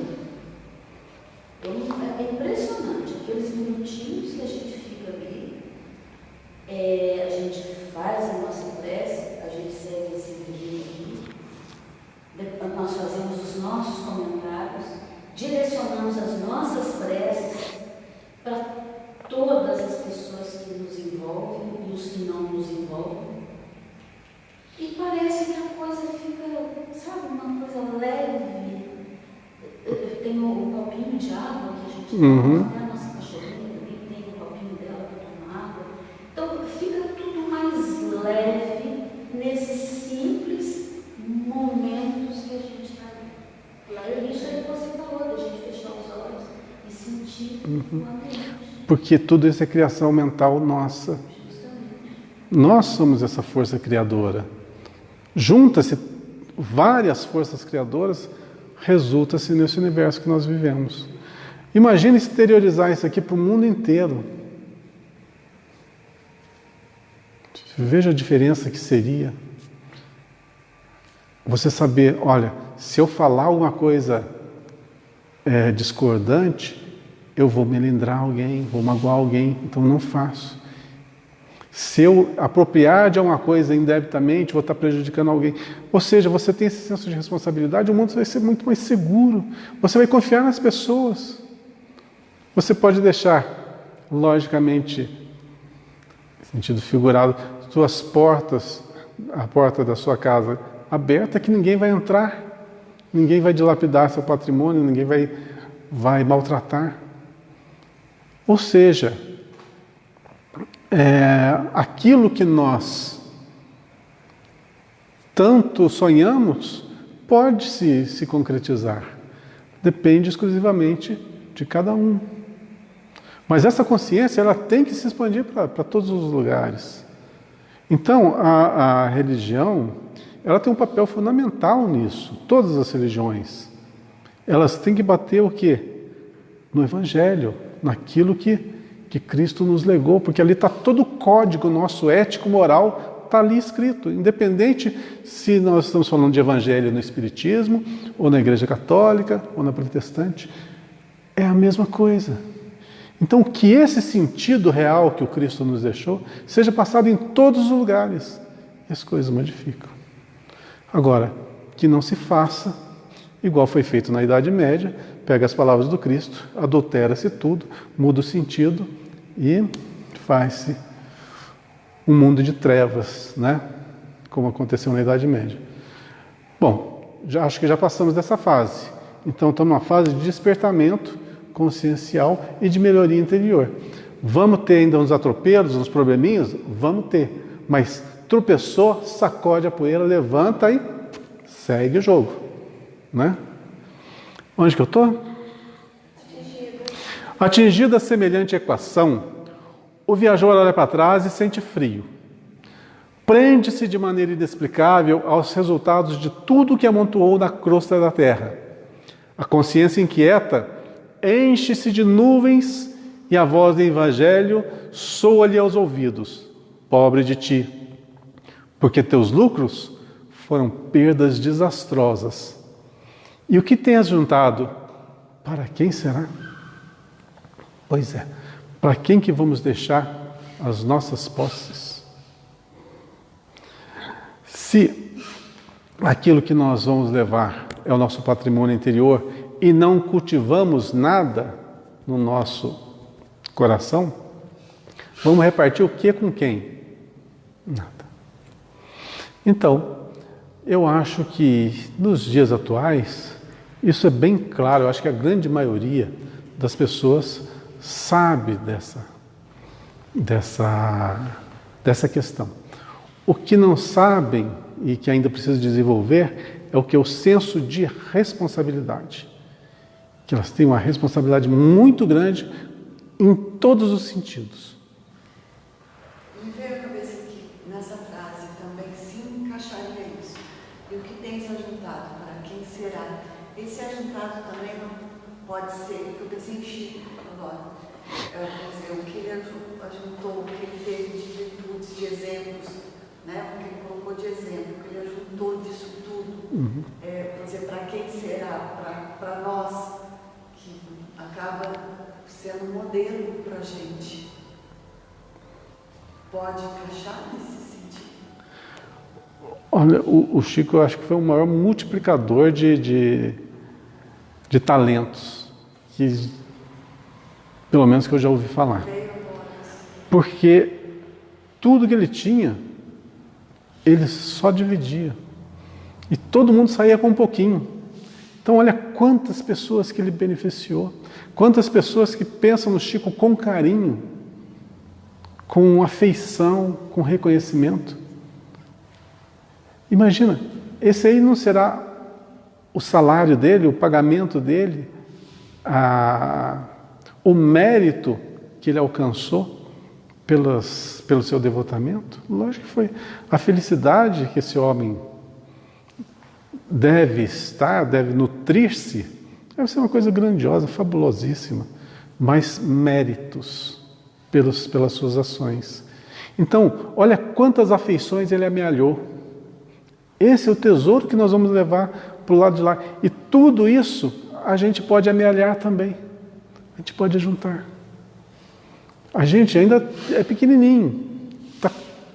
C: É impressionante, aqueles minutinhos que a gente fica ali, a gente faz a nossa prece, a gente segue esse vídeo aqui, depois nós fazemos os nossos comentários, direcionamos as nossas preces para todas as pessoas que nos envolvem e os que não nos envolvem. E parece que a coisa fica, sabe, uma coisa leve. Tem o copinho de água que a gente toma, né? A nossa cachorrinha também tem o copinho dela para tomar água. Então fica tudo mais leve nesses simples momentos que a gente está ali. Isso aí que você falou, da gente fechar os olhos e sentir o ambiente.
A: Porque tudo isso é criação mental nossa. Nós somos essa força criadora. Junta-se várias forças criadoras, resulta-se nesse universo que nós vivemos. Imagine exteriorizar isso aqui para o mundo inteiro. Veja a diferença que seria. Você saber, olha, se eu falar alguma coisa discordante, eu vou melindrar alguém, vou magoar alguém, então não faço. Se eu apropriar de alguma coisa indebitamente, vou estar prejudicando alguém. Ou seja, você tem esse senso de responsabilidade, o mundo vai ser muito mais seguro. Você vai confiar nas pessoas. Você pode deixar, logicamente, em sentido figurado, suas portas, a porta da sua casa aberta, que ninguém vai entrar, ninguém vai dilapidar seu patrimônio, ninguém vai maltratar. Ou seja, aquilo que nós tanto sonhamos pode se concretizar. Depende exclusivamente de cada um. Mas essa consciência ela tem que se expandir para todos os lugares. Então, a religião ela tem um papel fundamental nisso. Todas as religiões. Elas têm que bater o quê? No Evangelho, naquilo que Cristo nos legou, porque ali está todo o código nosso ético, moral, está ali escrito, independente se nós estamos falando de Evangelho no Espiritismo, ou na Igreja Católica, ou na Protestante, é a mesma coisa. Então, que esse sentido real que o Cristo nos deixou, seja passado em todos os lugares, e as coisas modificam. Agora, que não se faça, igual foi feito na Idade Média, pega as palavras do Cristo, adultera-se tudo, muda o sentido, e faz-se um mundo de trevas, né? Como aconteceu na Idade Média. Bom, acho que já passamos dessa fase. Então estamos numa fase de despertamento consciencial e de melhoria interior. Vamos ter ainda uns atropelos, uns probleminhas? Vamos ter. Mas tropeçou, sacode a poeira, levanta e segue o jogo, né? Onde que eu estou? Atingida semelhante equação, o viajor olha para trás e sente frio. Prende-se de maneira inexplicável aos resultados de tudo que amontoou na crosta da terra. A consciência inquieta enche-se de nuvens e a voz do Evangelho soa-lhe aos ouvidos. pobre de ti, porque teus lucros foram perdas desastrosas. E o que tens juntado, para quem será? Pois é, para quem que vamos deixar as nossas posses? Se aquilo que nós vamos levar é o nosso patrimônio interior e não cultivamos nada no nosso coração, vamos repartir o que com quem? Nada. Então, eu acho que nos dias atuais, isso é bem claro. Eu acho que a grande maioria das pessoas sabe dessa questão. O que não sabem e que ainda precisa desenvolver é o que é o senso de responsabilidade. Que elas têm uma responsabilidade muito grande em todos os sentidos.
D: Me veio à cabeça que nessa frase também se encaixaria isso. E o que tens ajuntado, para quem será? Esse ajuntado também não pode ser, porque eu pensei em Chico agora. Quer dizer, o que ele ajuntou, o que ele teve de virtudes, de exemplos, né? O que ele colocou de exemplo, o que ele ajuntou disso tudo. Quer dizer, para quem será? Para nós, que acaba sendo um modelo para a gente. Pode encaixar nesse sentido?
A: Olha, o Chico, eu acho que foi o maior multiplicador de talentos, que, pelo menos que eu já ouvi falar. Porque tudo que ele tinha, ele só dividia. E todo mundo saía com um pouquinho. Então, olha quantas pessoas que ele beneficiou. Quantas pessoas que pensam no Chico com carinho, com afeição, com reconhecimento. Imagina, esse aí não será o salário dele, o pagamento dele, o mérito que ele alcançou pelo seu devotamento? Lógico que foi. A felicidade que esse homem deve nutrir-se, deve ser uma coisa grandiosa, fabulosíssima, mas méritos pelas suas ações. Então, olha quantas afeições ele amealhou. Esse é o tesouro que nós vamos levar para o lado de lá. E tudo isso a gente pode amealhar também. A gente pode juntar. A gente ainda é pequenininho, está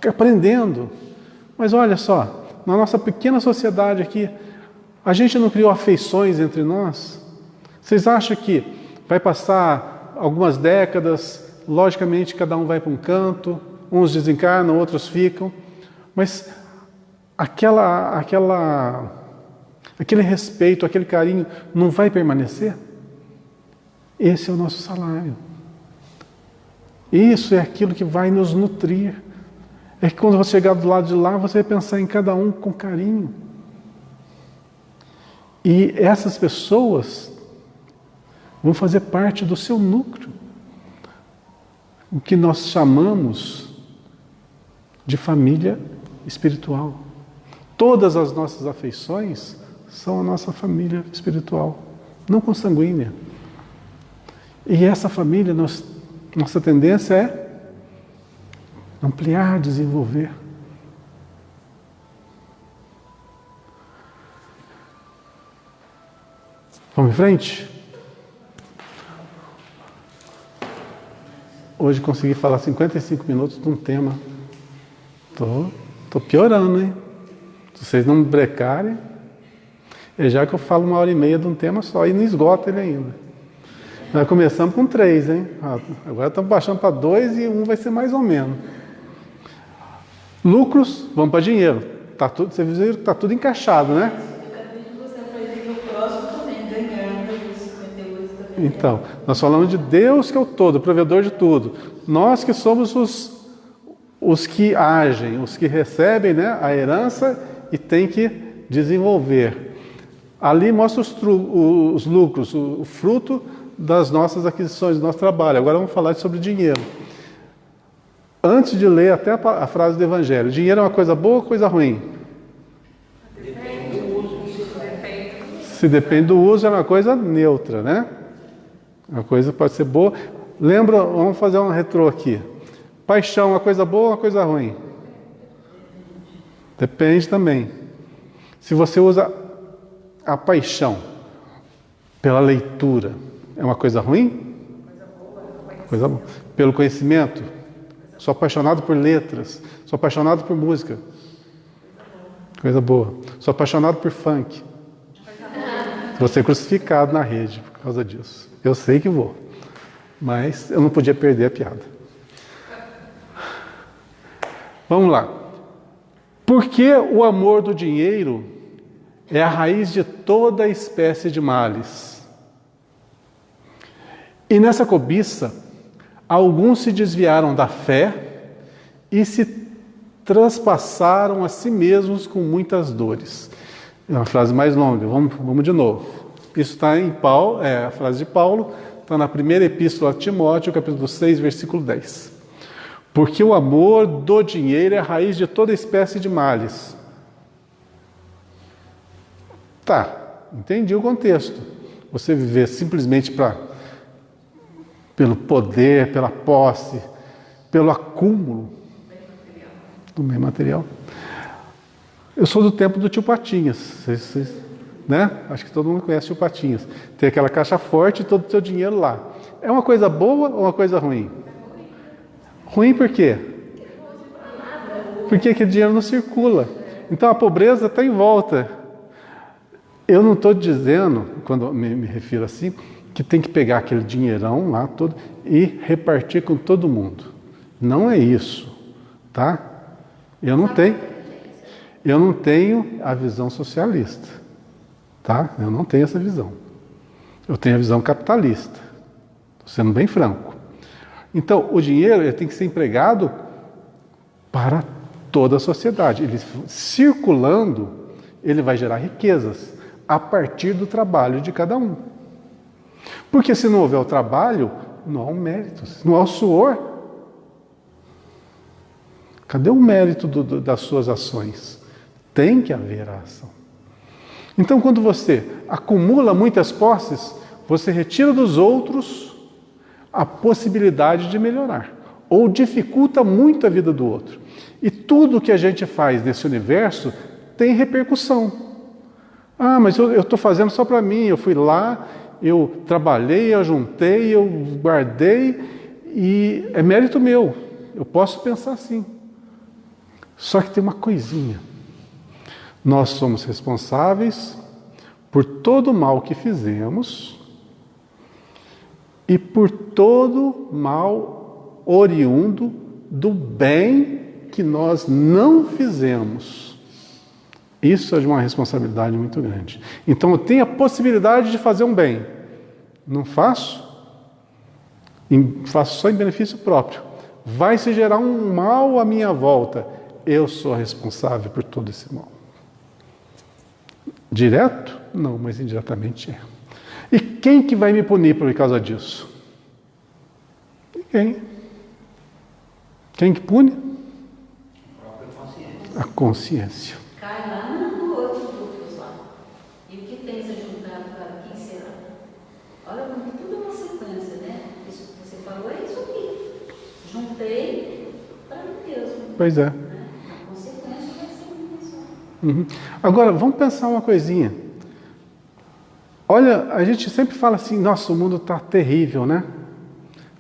A: aprendendo. Mas olha só, na nossa pequena sociedade aqui, a gente não criou afeições entre nós? Vocês acham que vai passar algumas décadas, logicamente cada um vai para um canto, uns desencarnam, outros ficam, mas aquele respeito, aquele carinho não vai permanecer? Esse é o nosso salário. Isso é aquilo que vai nos nutrir. É que quando você chegar do lado de lá, você vai pensar em cada um com carinho. E essas pessoas vão fazer parte do seu núcleo. O que nós chamamos de família espiritual. Todas as nossas afeições são a nossa família espiritual, não consanguínea. E essa família, nossa tendência é ampliar, desenvolver. Vamos em frente? Hoje consegui falar 55 minutos de um tema. Tô piorando, hein? Se vocês não me brecarem, é já que eu falo 1h30 de um tema só e não esgota ele ainda. Nós começamos com 3, hein? Agora estamos baixando para 2 e 1 vai ser mais ou menos. Lucros, vamos para dinheiro. Tá tudo, vocês viram que está tudo encaixado, né? Então, nós falamos de Deus que é o todo, o provedor de tudo. Nós que somos os que agem, os que recebem, né, a herança e têm que desenvolver. Ali mostra os lucros, o fruto das nossas aquisições, do nosso trabalho. Agora vamos falar sobre dinheiro. Antes de ler até a frase do Evangelho, dinheiro é uma coisa boa ou coisa ruim?
B: Depende do uso.
A: Se depende do uso, é uma coisa neutra, né? Uma coisa pode ser boa. Lembra, vamos fazer um retrô aqui. Paixão é uma coisa boa ou uma coisa ruim? Depende também. Se você usa a paixão pela leitura, é uma coisa ruim? Coisa boa. Pelo conhecimento? Sou apaixonado por letras. Sou apaixonado por música. Coisa boa. Sou apaixonado por funk. Vou ser crucificado na rede por causa disso. Eu sei que vou. Mas eu não podia perder a piada. Vamos lá. Por que o amor do dinheiro é a raiz de toda espécie de males? E nessa cobiça, alguns se desviaram da fé e se transpassaram a si mesmos com muitas dores. É uma frase mais longa, vamos de novo. Isso está em Paulo, a frase de Paulo, está na primeira epístola a Timóteo, capítulo 6, versículo 10. Porque o amor do dinheiro é a raiz de toda espécie de males. Tá, entendi o contexto. Você viver simplesmente pelo poder, pela posse, pelo acúmulo do bem material. Eu sou do tempo do tio Patinhas, né? Acho que todo mundo conhece o tio Patinhas. Tem aquela caixa forte e todo o seu dinheiro lá. É uma coisa boa ou uma coisa ruim? Ruim por quê? Porque aquele dinheiro não circula. Então a pobreza está em volta. Eu não estou dizendo, quando me refiro assim, que tem que pegar aquele dinheirão lá todo e repartir com todo mundo. Não é isso, tá? Eu não tenho a visão socialista, tá? Eu não tenho essa visão. Eu tenho a visão capitalista. Estou sendo bem franco. Então, o dinheiro ele tem que ser empregado para toda a sociedade. Ele circulando, ele vai gerar riquezas a partir do trabalho de cada um. Porque se não houver o trabalho, não há um mérito, não há o suor. Cadê o mérito das suas ações? Tem que haver a ação. Então, quando você acumula muitas posses, você retira dos outros a possibilidade de melhorar, ou dificulta muito a vida do outro. E tudo que a gente faz nesse universo tem repercussão. Ah, mas eu estou fazendo só para mim, eu fui lá, eu trabalhei, eu juntei, eu guardei, e é mérito meu. Eu posso pensar assim. Só que tem uma coisinha. Nós somos responsáveis por todo o mal que fizemos e por todo mal oriundo do bem que nós não fizemos. Isso é de uma responsabilidade muito grande. Então eu tenho a possibilidade de fazer um bem. Não faço? Faço só em benefício próprio. Vai se gerar um mal à minha volta. Eu sou responsável por todo esse mal. Direto? Não, mas indiretamente é. E quem que vai me punir por causa disso? Ninguém. Quem que pune? A consciência.
C: Cai lá no outro dúvidas lá. E o que tens ajuntado para quem será? Olha, tudo é uma sequência, né? Isso que você falou é isso aqui. Juntei para mim mesmo.
A: Pois é.
C: A consequência vai ser isso.
A: Uhum. Agora, vamos pensar uma coisinha. Olha, a gente sempre fala assim, nossa, o mundo está terrível, né?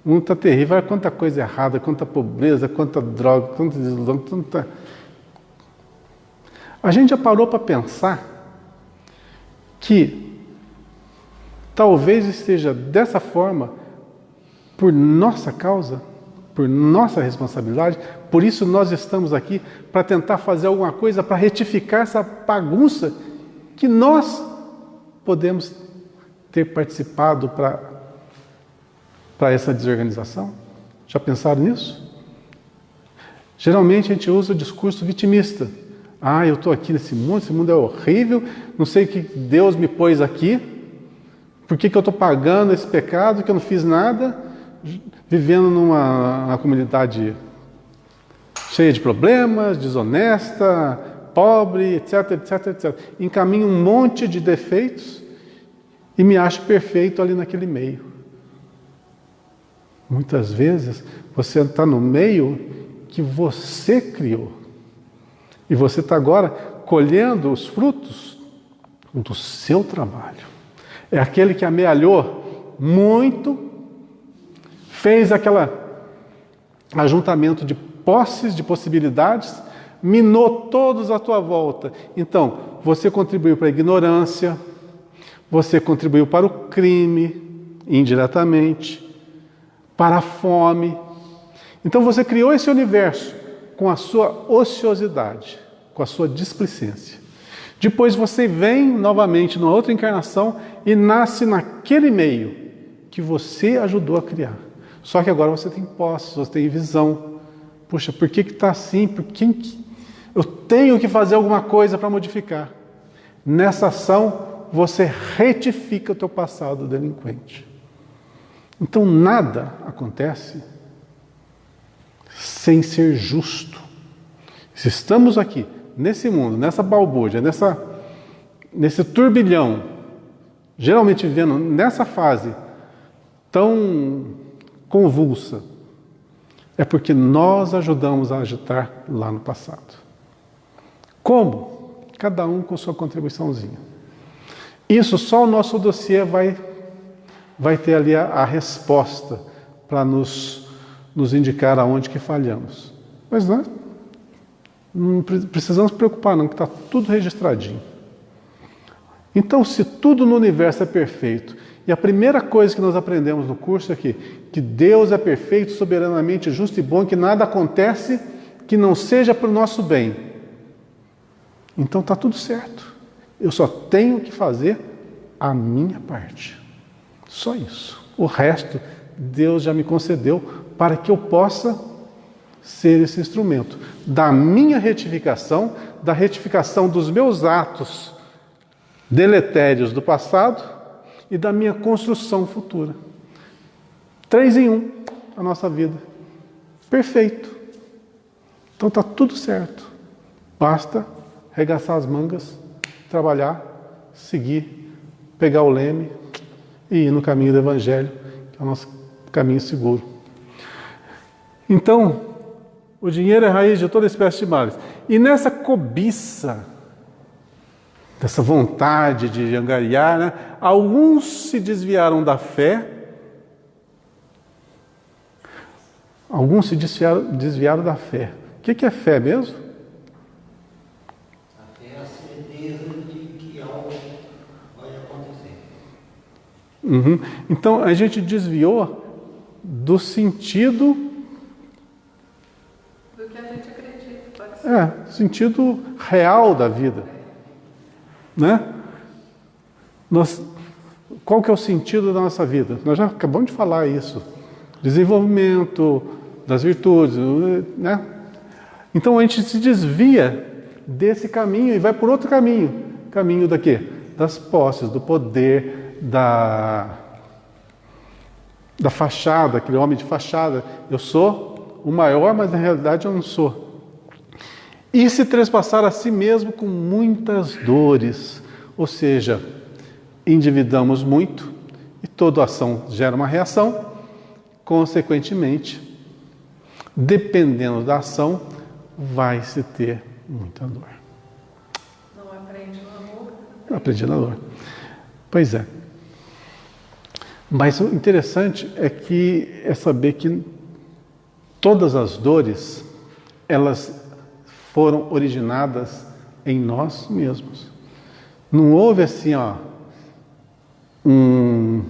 A: O mundo está terrível, olha quanta coisa errada, quanta pobreza, quanta droga, quanta desilusão, tanta... A gente já parou para pensar que talvez esteja dessa forma por nossa causa, por nossa responsabilidade, por isso nós estamos aqui para tentar fazer alguma coisa para retificar essa bagunça que nós podemos ter participado para essa desorganização. Já pensaram nisso? Geralmente a gente usa o discurso vitimista. Ah, eu estou aqui esse mundo é horrível, não sei o que Deus me pôs aqui, por que eu estou pagando esse pecado, que eu não fiz nada, vivendo numa comunidade cheia de problemas, desonesta, pobre, etc, etc, etc. Encaminho um monte de defeitos e me acho perfeito ali naquele meio. Muitas vezes Você está no meio que você criou. E você está agora colhendo os frutos do seu trabalho. É aquele que amealhou muito, fez aquele ajuntamento de posses, de possibilidades, minou todos à tua volta. Então, você contribuiu para a ignorância, você contribuiu para o crime, indiretamente, para a fome. Então você criou esse universo com a sua ociosidade, com a sua displicência. Depois você vem novamente numa outra encarnação e nasce naquele meio que você ajudou a criar. Só que agora você tem posse, você tem visão. Puxa, por que está assim? Por que eu tenho que fazer alguma coisa para modificar? Nessa ação, você retifica o teu passado delinquente. Então nada acontece sem ser justo. Se estamos aqui, nesse mundo, nessa balbúrdia, nesse turbilhão, geralmente vivendo nessa fase tão convulsa, é porque nós ajudamos a agitar lá no passado. Como? Cada um com sua contribuiçãozinha. Isso só o nosso dossiê vai ter ali a resposta para nos indicar aonde que falhamos. Mas não precisamos preocupar não, que está tudo registradinho. Então, se tudo no universo é perfeito, e a primeira coisa que nós aprendemos no curso é que Deus é perfeito, soberanamente justo e bom, que nada acontece que não seja para o nosso bem. Então está tudo certo. Eu só tenho que fazer a minha parte. Só isso. O resto, Deus já me concedeu para que eu possa ser esse instrumento da minha retificação, da retificação dos meus atos deletérios do passado e da minha construção futura. 3 em 1, a nossa vida. Perfeito. Então está tudo certo. Basta arregaçar as mangas, trabalhar, seguir, pegar o leme e ir no caminho do Evangelho, que é o nosso caminho seguro. Então, o dinheiro é a raiz de toda espécie de males. E nessa cobiça, dessa vontade de angariar, né, alguns se desviaram da fé, alguns se desviaram da fé. O que é fé mesmo?
F: A fé é a certeza de que algo vai acontecer.
A: Uhum. Então, a gente desviou do sentido...
B: Do que a gente acredita, pode ser.
A: Sentido real da vida. Né? Qual que é o sentido da nossa vida? Nós já acabamos de falar isso. Desenvolvimento das virtudes, né? Então a gente se desvia desse caminho e vai por outro caminho. Caminho da quê? Das posses, do poder, da fachada, aquele homem de fachada. Eu sou o maior, mas na realidade eu não sou. E se trespassar a si mesmo com muitas dores. Ou seja, endividamos muito e toda ação gera uma reação. Consequentemente, dependendo da ação, vai se ter muita dor.
B: Não aprende no amor.
A: Aprendi na dor. Pois é. Mas o interessante é saber que todas as dores, elas foram originadas em nós mesmos. Não houve assim, um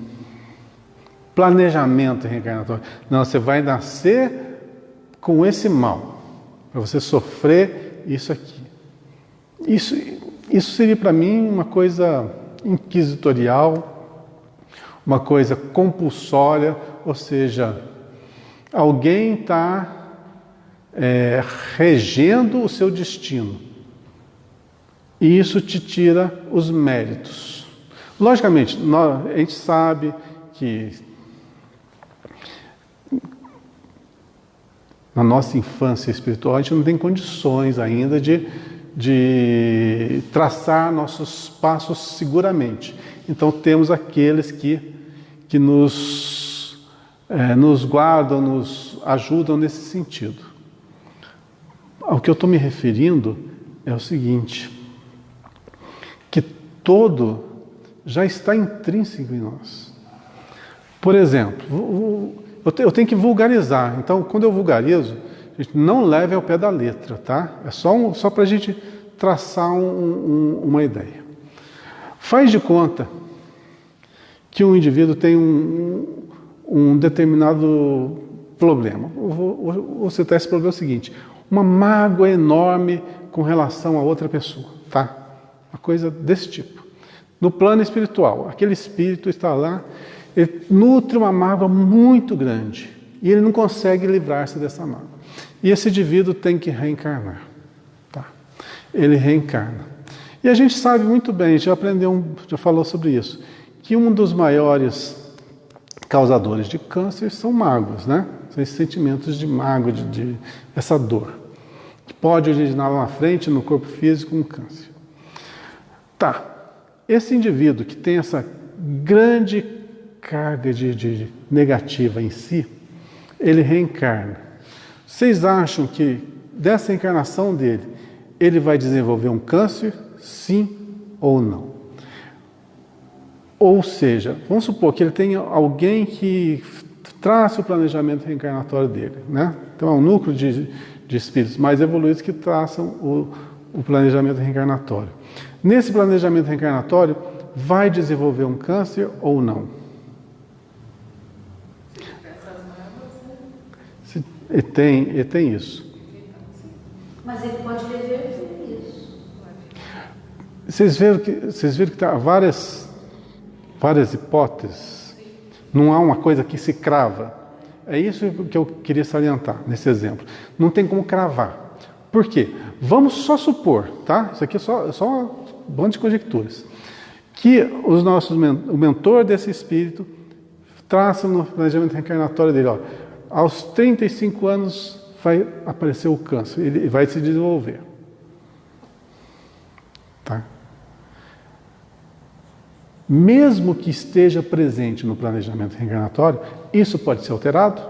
A: planejamento reencarnatório. Não, você vai nascer com esse mal, para você sofrer isso aqui. Isso seria para mim uma coisa inquisitorial, uma coisa compulsória, ou seja, alguém está regendo o seu destino. E isso te tira os méritos. Logicamente, a gente sabe que na nossa infância espiritual a gente não tem condições ainda de traçar nossos passos seguramente. Então temos aqueles que nos guardam, nos ajudam nesse sentido. Ao que eu estou me referindo é o seguinte, que todo já está intrínseco em nós. Por exemplo, eu tenho que vulgarizar, então quando eu vulgarizo, a gente não leve ao pé da letra, tá? É só para a gente traçar uma ideia. Faz de conta que um indivíduo tem um determinado problema. Vou citar esse problema seguinte, uma mágoa enorme com relação a outra pessoa, tá? Uma coisa desse tipo. No plano espiritual, aquele espírito está lá, ele nutre uma mágoa muito grande e ele não consegue livrar-se dessa mágoa. E esse indivíduo tem que reencarnar, tá? Ele reencarna. E a gente sabe muito bem, já falou sobre isso, que um dos maiores causadores de câncer são mágoas, né? São esses sentimentos de mágoa, essa dor, que pode originar lá na frente, no corpo físico, um câncer. Tá, esse indivíduo que tem essa grande carga de negativa em si, ele reencarna. Vocês acham que dessa encarnação dele, ele vai desenvolver um câncer? Sim ou não? Ou seja, vamos supor que ele tenha alguém que traça o planejamento reencarnatório dele, né? Então é um núcleo de espíritos mais evoluídos que traçam o planejamento reencarnatório. Nesse planejamento reencarnatório, vai desenvolver um câncer ou não? Ele tem isso.
C: Mas ele pode reverter isso.
A: Vocês viram que há várias hipóteses? Não há uma coisa que se crava. É isso que eu queria salientar nesse exemplo. Não tem como cravar. Por quê? Vamos só supor, tá? Isso aqui é só um bando de conjecturas. Que o mentor desse espírito traça no planejamento reencarnatório dele, ó, aos 35 anos vai aparecer o câncer, ele vai se desenvolver. Tá? Mesmo que esteja presente no planejamento reencarnatório, isso pode ser alterado?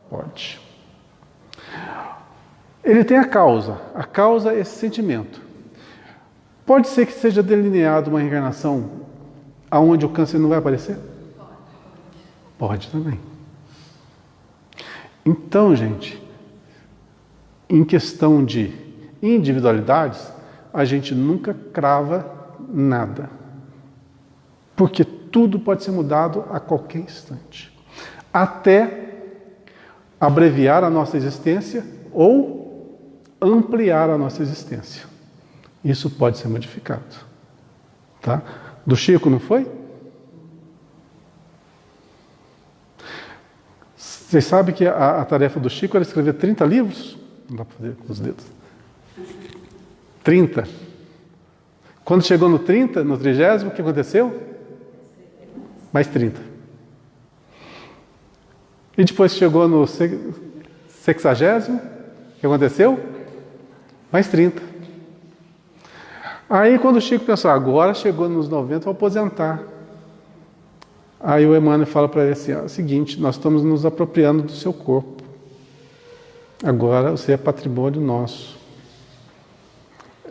A: Pode. Ele tem a causa é esse sentimento. Pode ser que seja delineado uma reencarnação aonde o câncer não vai aparecer? Pode também. Então, gente, em questão de individualidades, a gente nunca crava nada. Porque tudo pode ser mudado a qualquer instante. Até abreviar a nossa existência ou ampliar a nossa existência. Isso pode ser modificado. Tá? Do Chico, não foi? Vocês sabem que a tarefa do Chico era escrever 30 livros? Não dá para fazer com os dedos. 30. Quando chegou no 30, no 30º, o que aconteceu? Mais 30. E depois chegou no 60º, o que aconteceu? Mais 30. Aí quando o Chico pensou, agora chegou nos 90, vou aposentar. Aí o Emmanuel fala para ele assim, ó, é o seguinte, nós estamos nos apropriando do seu corpo. Agora você é patrimônio nosso.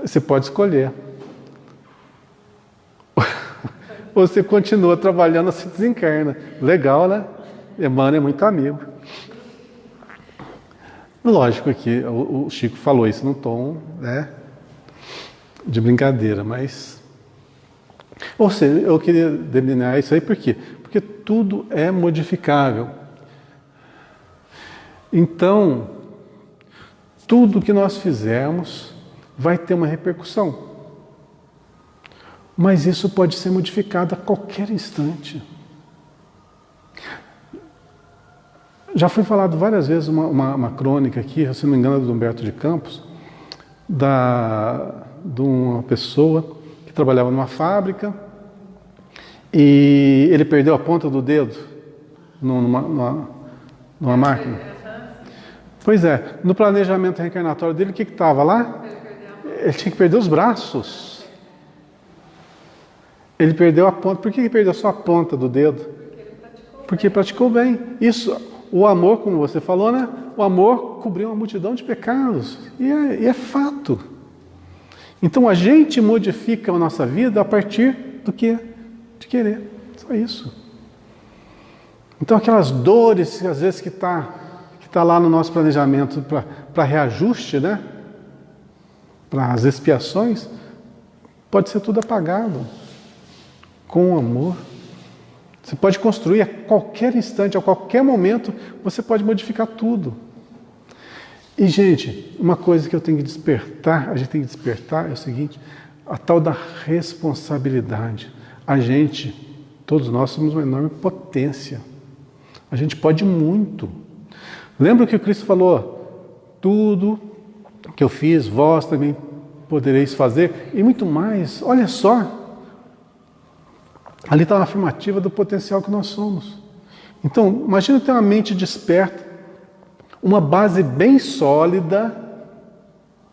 A: Você pode escolher. Você continua trabalhando, se desencarna. Legal, né? Emmanuel é muito amigo. Lógico que o Chico falou isso num tom, né, de brincadeira, mas... Ou seja, eu queria delinear isso aí por quê? Porque tudo é modificável. Então, tudo que nós fizermos vai ter uma repercussão. Mas isso pode ser modificado a qualquer instante. Já foi falado várias vezes uma crônica aqui, se não me engano, do Humberto de Campos, de uma pessoa que trabalhava numa fábrica e ele perdeu a ponta do dedo numa máquina. Pois é, no planejamento reencarnatório dele, o que estava lá? Ele tinha que perder os braços. Ele perdeu a ponta. Por que ele perdeu só a ponta do dedo? Porque praticou bem. Isso, o amor, como você falou, né? O amor cobriu uma multidão de pecados. E é fato. Então a gente modifica a nossa vida a partir do quê? De querer. Só isso. Então aquelas dores, às vezes, que tá lá no nosso planejamento para reajuste, né? Para as expiações, pode ser tudo apagado com amor. Você pode construir a qualquer instante, a qualquer momento, você pode modificar tudo. E, gente, uma coisa que eu tenho que despertar, a gente tem que despertar é o seguinte, a tal da responsabilidade. A gente, todos nós somos uma enorme potência. A gente pode muito. Lembra que o Cristo falou, tudo que eu fiz, vós também podereis fazer, e muito mais. Olha só, ali está uma afirmativa do potencial que nós somos. Então, imagina ter uma mente desperta, uma base bem sólida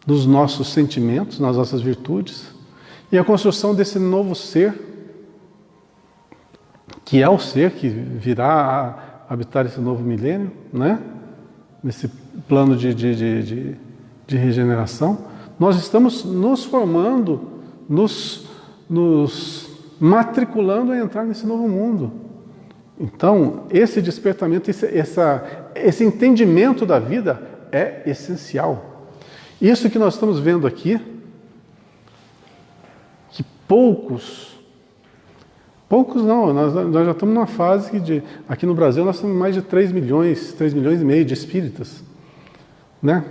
A: dos nossos sentimentos, nas nossas virtudes, e a construção desse novo ser, que é o ser que virá a habitar esse novo milênio, né? Nesse plano de regeneração. Nós estamos nos formando, nos matriculando a entrar nesse novo mundo. Então, esse despertamento, esse entendimento da vida é essencial. Isso que nós estamos vendo aqui, que poucos não, nós já estamos numa fase que aqui no Brasil nós temos mais de 3 milhões e meio de espíritas, né?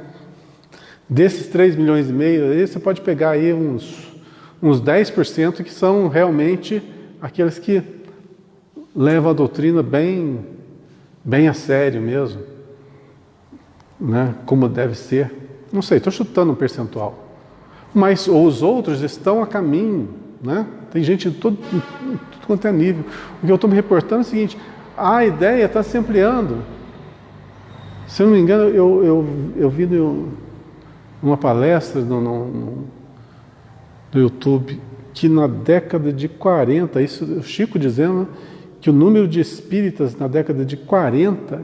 A: Desses 3 milhões e meio, aí você pode pegar aí uns 10% que são realmente aqueles que levam a doutrina bem a sério mesmo, né? Como deve ser. Não sei, estou chutando um percentual. Mas os outros estão a caminho, né? Tem gente de tudo quanto é nível. O que eu estou me reportando é o seguinte, a ideia está se ampliando. Se eu não me engano, eu vi numa palestra no YouTube, que na década de 40, isso o Chico dizendo, que o número de espíritas na década de 40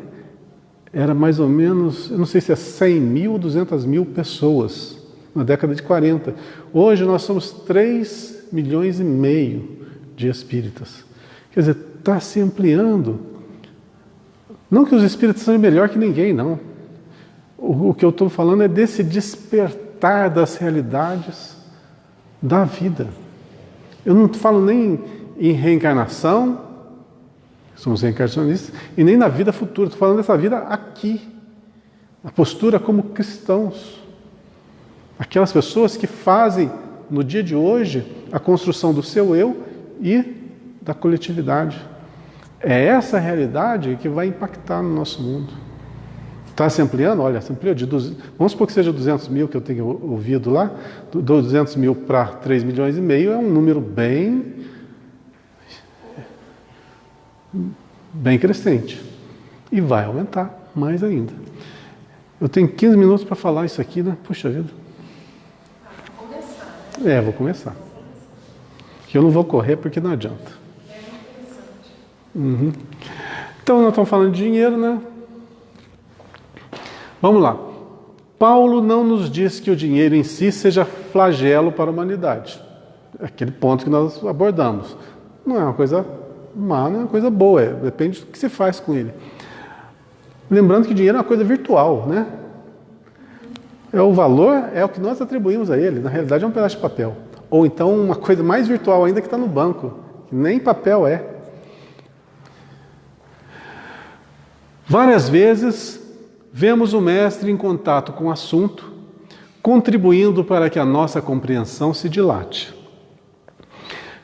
A: era mais ou menos, eu não sei se é 100 mil ou 200 mil pessoas, na década de 40. Hoje nós somos 3 milhões e meio de espíritas. Quer dizer, está se ampliando. Não que os espíritas sejam melhor que ninguém, não. O que eu estou falando é desse despertar das realidades da vida. Eu não falo nem em reencarnação, somos reencarnacionistas, e nem na vida futura. Estou falando dessa vida aqui. A postura como cristãos. Aquelas pessoas que fazem, no dia de hoje, a construção do seu eu e da coletividade. É essa realidade que vai impactar no nosso mundo. Está se ampliando? Olha, se ampliou de 200, vamos supor que seja 200 mil que eu tenho ouvido lá, 200 mil para 3 milhões e meio é um número bem crescente. E vai aumentar mais ainda. Eu tenho 15 minutos para falar isso aqui, né? Puxa vida.
B: Vou começar, né?
A: Vou começar. Que eu não vou correr porque não adianta.
B: É interessante.
A: Uhum. Então, nós estamos falando de dinheiro, né? Vamos lá. Paulo não nos diz que o dinheiro em si seja flagelo para a humanidade. É aquele ponto que nós abordamos. Não é uma coisa má, não é uma coisa boa. Depende do que se faz com ele. Lembrando que dinheiro é uma coisa virtual, né? O valor é o que nós atribuímos a ele. Na realidade é um pedaço de papel. Ou então uma coisa mais virtual ainda que está no banco. Que nem papel é. Várias vezes vemos o mestre em contato com o assunto, contribuindo para que a nossa compreensão se dilate.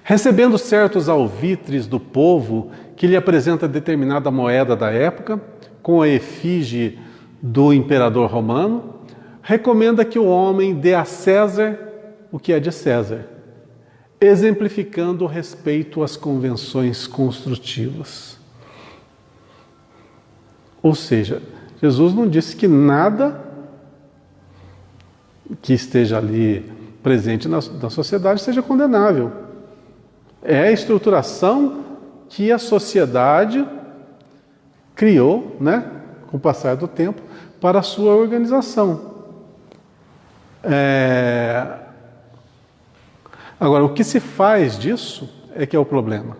A: Recebendo certos alvitres do povo que lhe apresenta determinada moeda da época, com a efígie do imperador romano, recomenda que o homem dê a César o que é de César, exemplificando o respeito às convenções construtivas. Ou seja, Jesus não disse que nada que esteja ali presente na sociedade seja condenável. É a estruturação que a sociedade criou, né, com o passar do tempo, para a sua organização. Agora, o que se faz disso é que é o problema.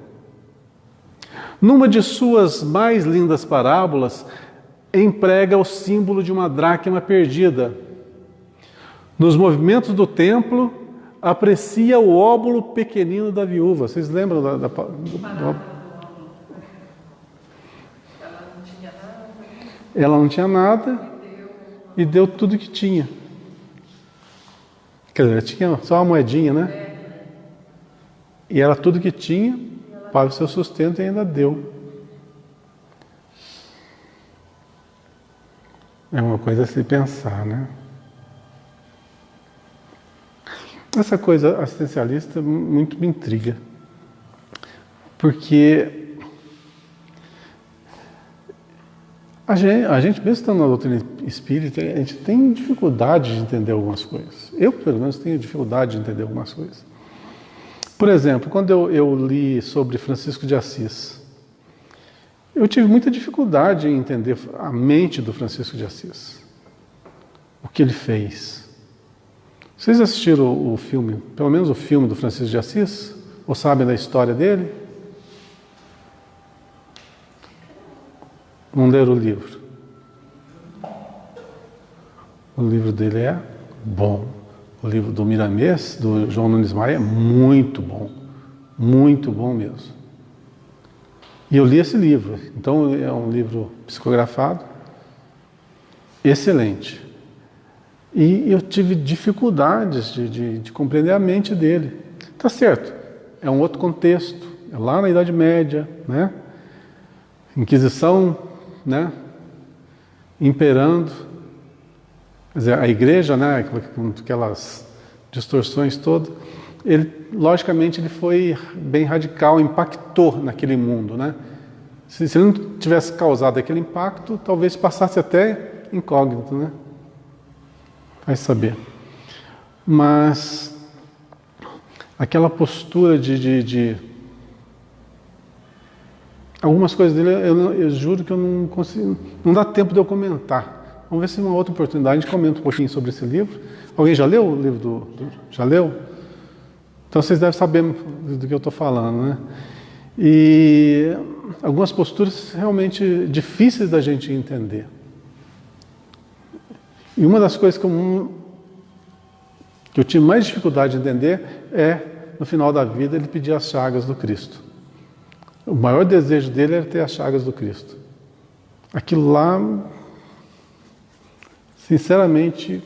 A: Numa de suas mais lindas parábolas, emprega o símbolo de uma dracma perdida. Nos movimentos do templo, aprecia o óbolo pequenino da viúva. Vocês lembram do óbolo? Ela não tinha nada e deu tudo que tinha. Quer dizer, tinha só uma moedinha, né? E era tudo que tinha para o seu sustento e ainda deu. É uma coisa a se pensar, né? Essa coisa assistencialista muito me intriga. Porque a gente mesmo estando na doutrina espírita, a gente tem dificuldade de entender algumas coisas. Eu, pelo menos, tenho dificuldade de entender algumas coisas. Por exemplo, quando eu li sobre Francisco de Assis, eu tive muita dificuldade em entender a mente do Francisco de Assis. O que ele fez. Vocês assistiram o filme, pelo menos o filme do Francisco de Assis? Ou sabem da história dele? Não leram o livro? O livro dele é bom. O livro do Miramês, do João Nunes Maia, é muito bom mesmo. E eu li esse livro, então é um livro psicografado, excelente. E eu tive dificuldades de compreender a mente dele. Tá certo, é um outro contexto, é lá na Idade Média, né? Inquisição, né? Imperando. Quer dizer, a igreja, né, com aquelas distorções todas, logicamente ele foi bem radical, impactou naquele mundo, né? Se ele não tivesse causado aquele impacto, talvez passasse até incógnito, né? Vai saber. Mas aquela postura de algumas coisas dele, eu juro que eu não consigo, não dá tempo de eu comentar. Vamos ver se numa outra oportunidade a gente comenta um pouquinho sobre esse livro. Alguém já leu o livro já leu? Então vocês devem saber do que eu estou falando, né? E algumas posturas realmente difíceis da gente entender. E uma das coisas que eu tive mais dificuldade de entender é, no final da vida, ele pedir as chagas do Cristo. O maior desejo dele era ter as chagas do Cristo. Aquilo lá, sinceramente,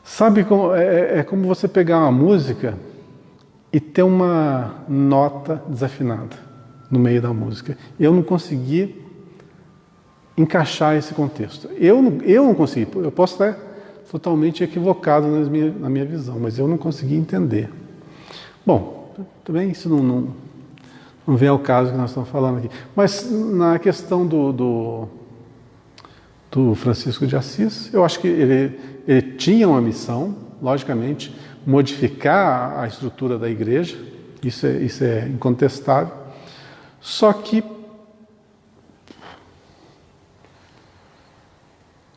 A: sabe como é como você pegar uma música e ter uma nota desafinada no meio da música. Eu não consegui encaixar esse contexto. Eu não consegui. Eu posso estar totalmente equivocado na minha visão, mas eu não consegui entender. Bom, também isso não vem ao caso que nós estamos falando aqui. Mas na questão do Francisco de Assis, eu acho que ele tinha uma missão, logicamente, modificar a estrutura da igreja, isso é incontestável, só que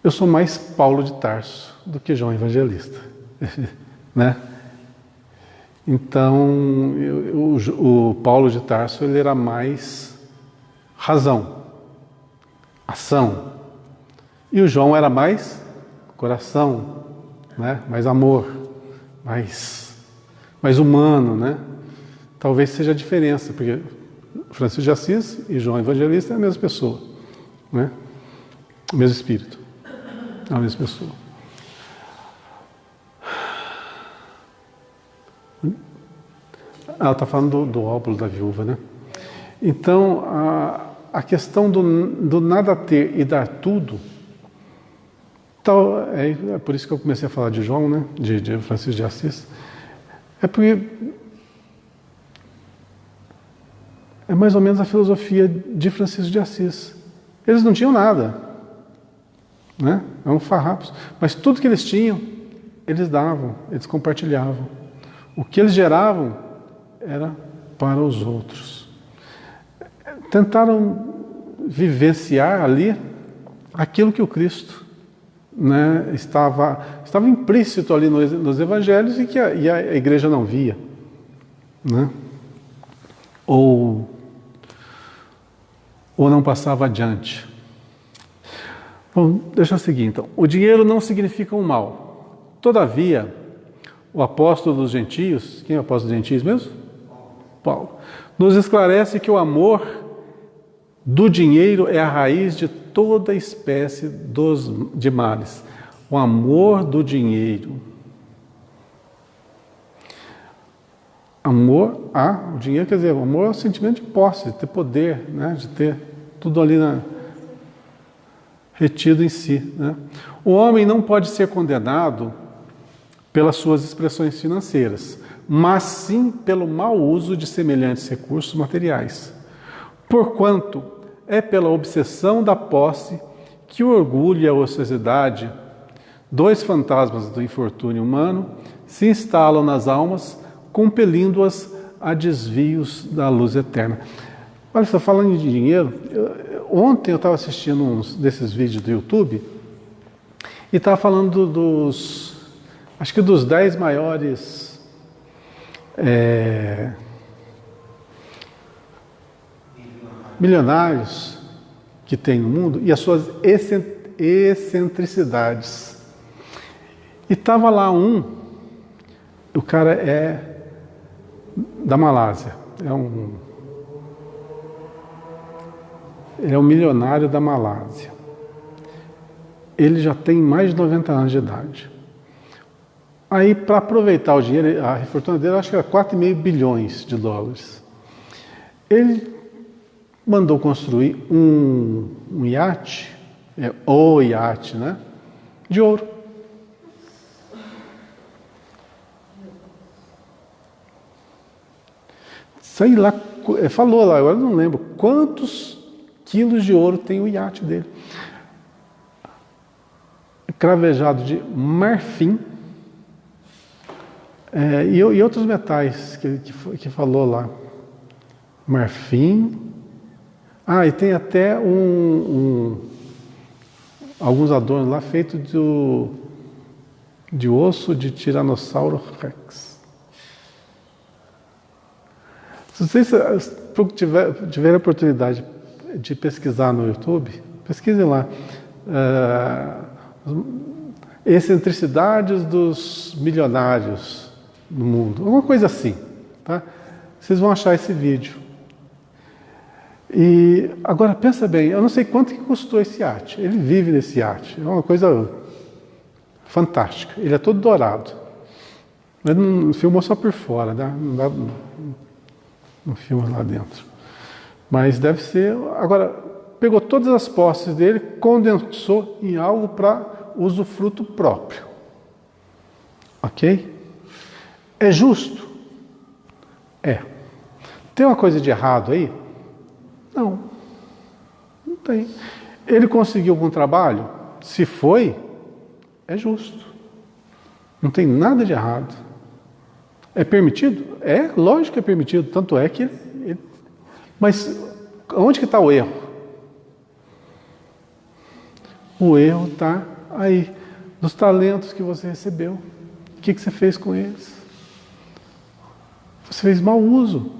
A: eu sou mais Paulo de Tarso do que João Evangelista, né? Então, o Paulo de Tarso, ele era mais razão, ação, e o João era mais coração, né? Mais amor, mais humano, né? Talvez seja a diferença, porque Francisco de Assis e João Evangelista é a mesma pessoa, né? O mesmo espírito, é a mesma pessoa. Ela está falando do óbolo da viúva, né? Então, a questão do nada ter e dar tudo, é por isso que eu comecei a falar de João, né? De Francisco de Assis. É porque é mais ou menos a filosofia de Francisco de Assis. Eles não tinham nada, né? Eram farrapos. Mas tudo que eles tinham, eles davam, eles compartilhavam. O que eles geravam era para os outros. Tentaram vivenciar ali aquilo que o Cristo, né, estava implícito ali nos evangelhos e que a igreja não via, né? Ou não passava adiante. Bom, deixa eu seguir então. O dinheiro não significa um mal. Todavia, o apóstolo dos gentios, quem é o apóstolo dos gentios mesmo? Paulo. Nos esclarece que o amor do dinheiro é a raiz de toda espécie de males. O amor do dinheiro. Amor o dinheiro, quer dizer, o amor é o sentimento de posse, de ter poder, né? De ter tudo ali retido em si, né? O homem não pode ser condenado pelas suas expressões financeiras, mas sim pelo mau uso de semelhantes recursos materiais. Porquanto é pela obsessão da posse que o orgulho e a ociosidade, dois fantasmas do infortúnio humano, se instalam nas almas, compelindo-as a desvios da luz eterna. Olha, só falando de dinheiro, ontem eu estava assistindo uns desses vídeos do YouTube e estava falando acho que dos 10 maiores milionários que tem no mundo e as suas excentricidades. E estava lá o cara é da Malásia, ele é um milionário da Malásia. Ele já tem mais de 90 anos de idade. Aí, para aproveitar o dinheiro, a fortuna dele, acho que era 4,5 bilhões de dólares. Ele mandou construir um iate, o iate, né, de ouro. Sei lá, falou lá, agora eu não lembro quantos quilos de ouro tem o iate dele. Cravejado de marfim e outros metais que falou lá. Marfim. E tem até alguns adornos lá feitos de osso de Tiranossauro Rex. Se vocês tiverem a oportunidade de pesquisar no YouTube, pesquisem lá. Excentricidades dos milionários no mundo. Alguma coisa assim. Tá? Vocês vão achar esse vídeo. E agora pensa bem, eu não sei quanto que custou esse iate. Ele vive nesse iate. É uma coisa fantástica. Ele é todo dourado. Ele não filmou só por fora, né? Não filma lá dentro. Mas deve ser... Agora, pegou todas as posses dele, condensou em algo para usufruto próprio. Ok? É justo? É. Tem uma coisa de errado aí? Não. Não tem. Ele conseguiu algum trabalho? Se foi, é justo. Não tem nada de errado. É permitido? É, lógico que é permitido. Tanto é que ele... Mas onde que está o erro? O erro está aí, nos talentos que você recebeu. O que você fez com eles? Você fez mau uso.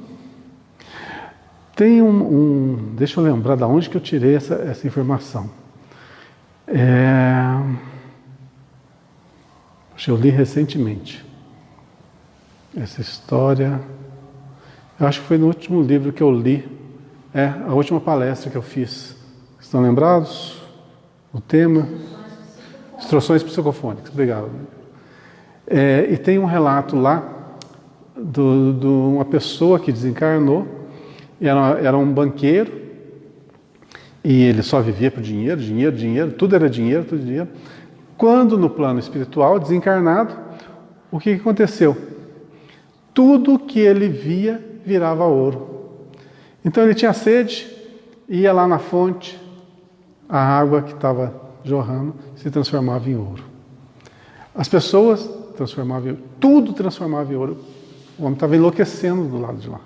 A: Tem deixa eu lembrar de onde que eu tirei essa informação. Eu li recentemente essa história. Eu acho que foi no último livro que eu li. A última palestra que eu fiz. Estão lembrados? O tema? Instruções psicofônicas. Obrigado. E tem um relato lá de uma pessoa que desencarnou. Era um banqueiro e ele só vivia por dinheiro, dinheiro, dinheiro. Tudo era dinheiro, tudo dinheiro. Quando no plano espiritual, desencarnado, o que aconteceu? Tudo que ele via virava ouro. Então ele tinha sede, ia lá na fonte, a água que estava jorrando se transformava em ouro. As pessoas transformavam em ouro, tudo transformava em ouro. O homem estava enlouquecendo do lado de lá.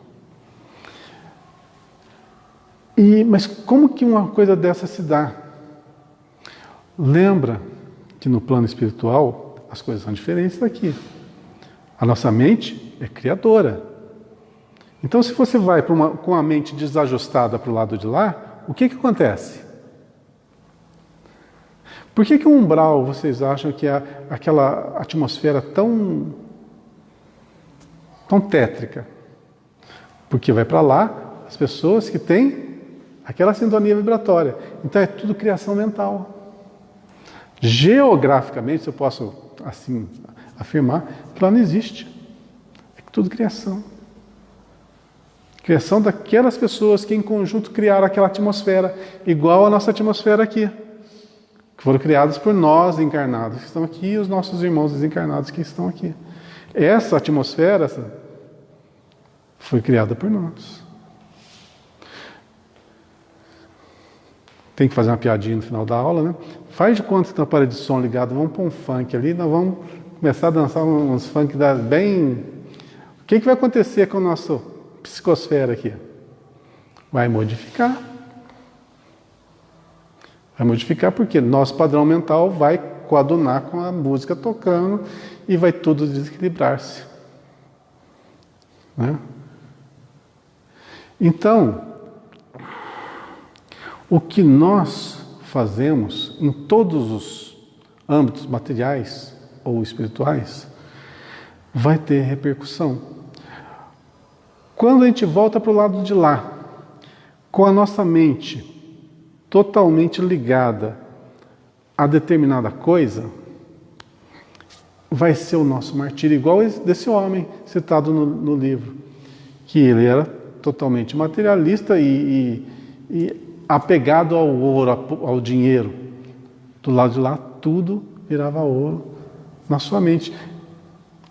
A: Mas como que uma coisa dessa se dá? Lembra que no plano espiritual as coisas são diferentes daqui. A nossa mente é criadora. Então, se você vai com a mente desajustada para o lado de lá, o que acontece? Por que um umbral vocês acham que é aquela atmosfera tão tétrica? Porque vai para lá as pessoas que têm aquela sintonia vibratória. Então é tudo criação mental. Geograficamente, se eu posso assim afirmar, que lá não existe. É tudo criação. Criação daquelas pessoas que em conjunto criaram aquela atmosfera, igual a nossa atmosfera aqui. Que foram criadas por nós encarnados que estão aqui e os nossos irmãos desencarnados que estão aqui. Essa atmosfera foi criada por nós. Tem que fazer uma piadinha no final da aula, né? Faz de conta que tem uma parede de som ligada, vamos pôr um funk ali, nós vamos começar a dançar uns funk bem... O que vai acontecer com a nossa psicosfera aqui? Vai modificar. Vai modificar porque nosso padrão mental vai coadunar com a música tocando e vai tudo desequilibrar-se. Né? Então, o que nós fazemos em todos os âmbitos materiais ou espirituais vai ter repercussão. Quando a gente volta para o lado de lá, com a nossa mente totalmente ligada a determinada coisa, vai ser o nosso martírio, igual desse homem citado no livro, que ele era totalmente materialista e apegado ao ouro, ao dinheiro. Do lado de lá, tudo virava ouro na sua mente.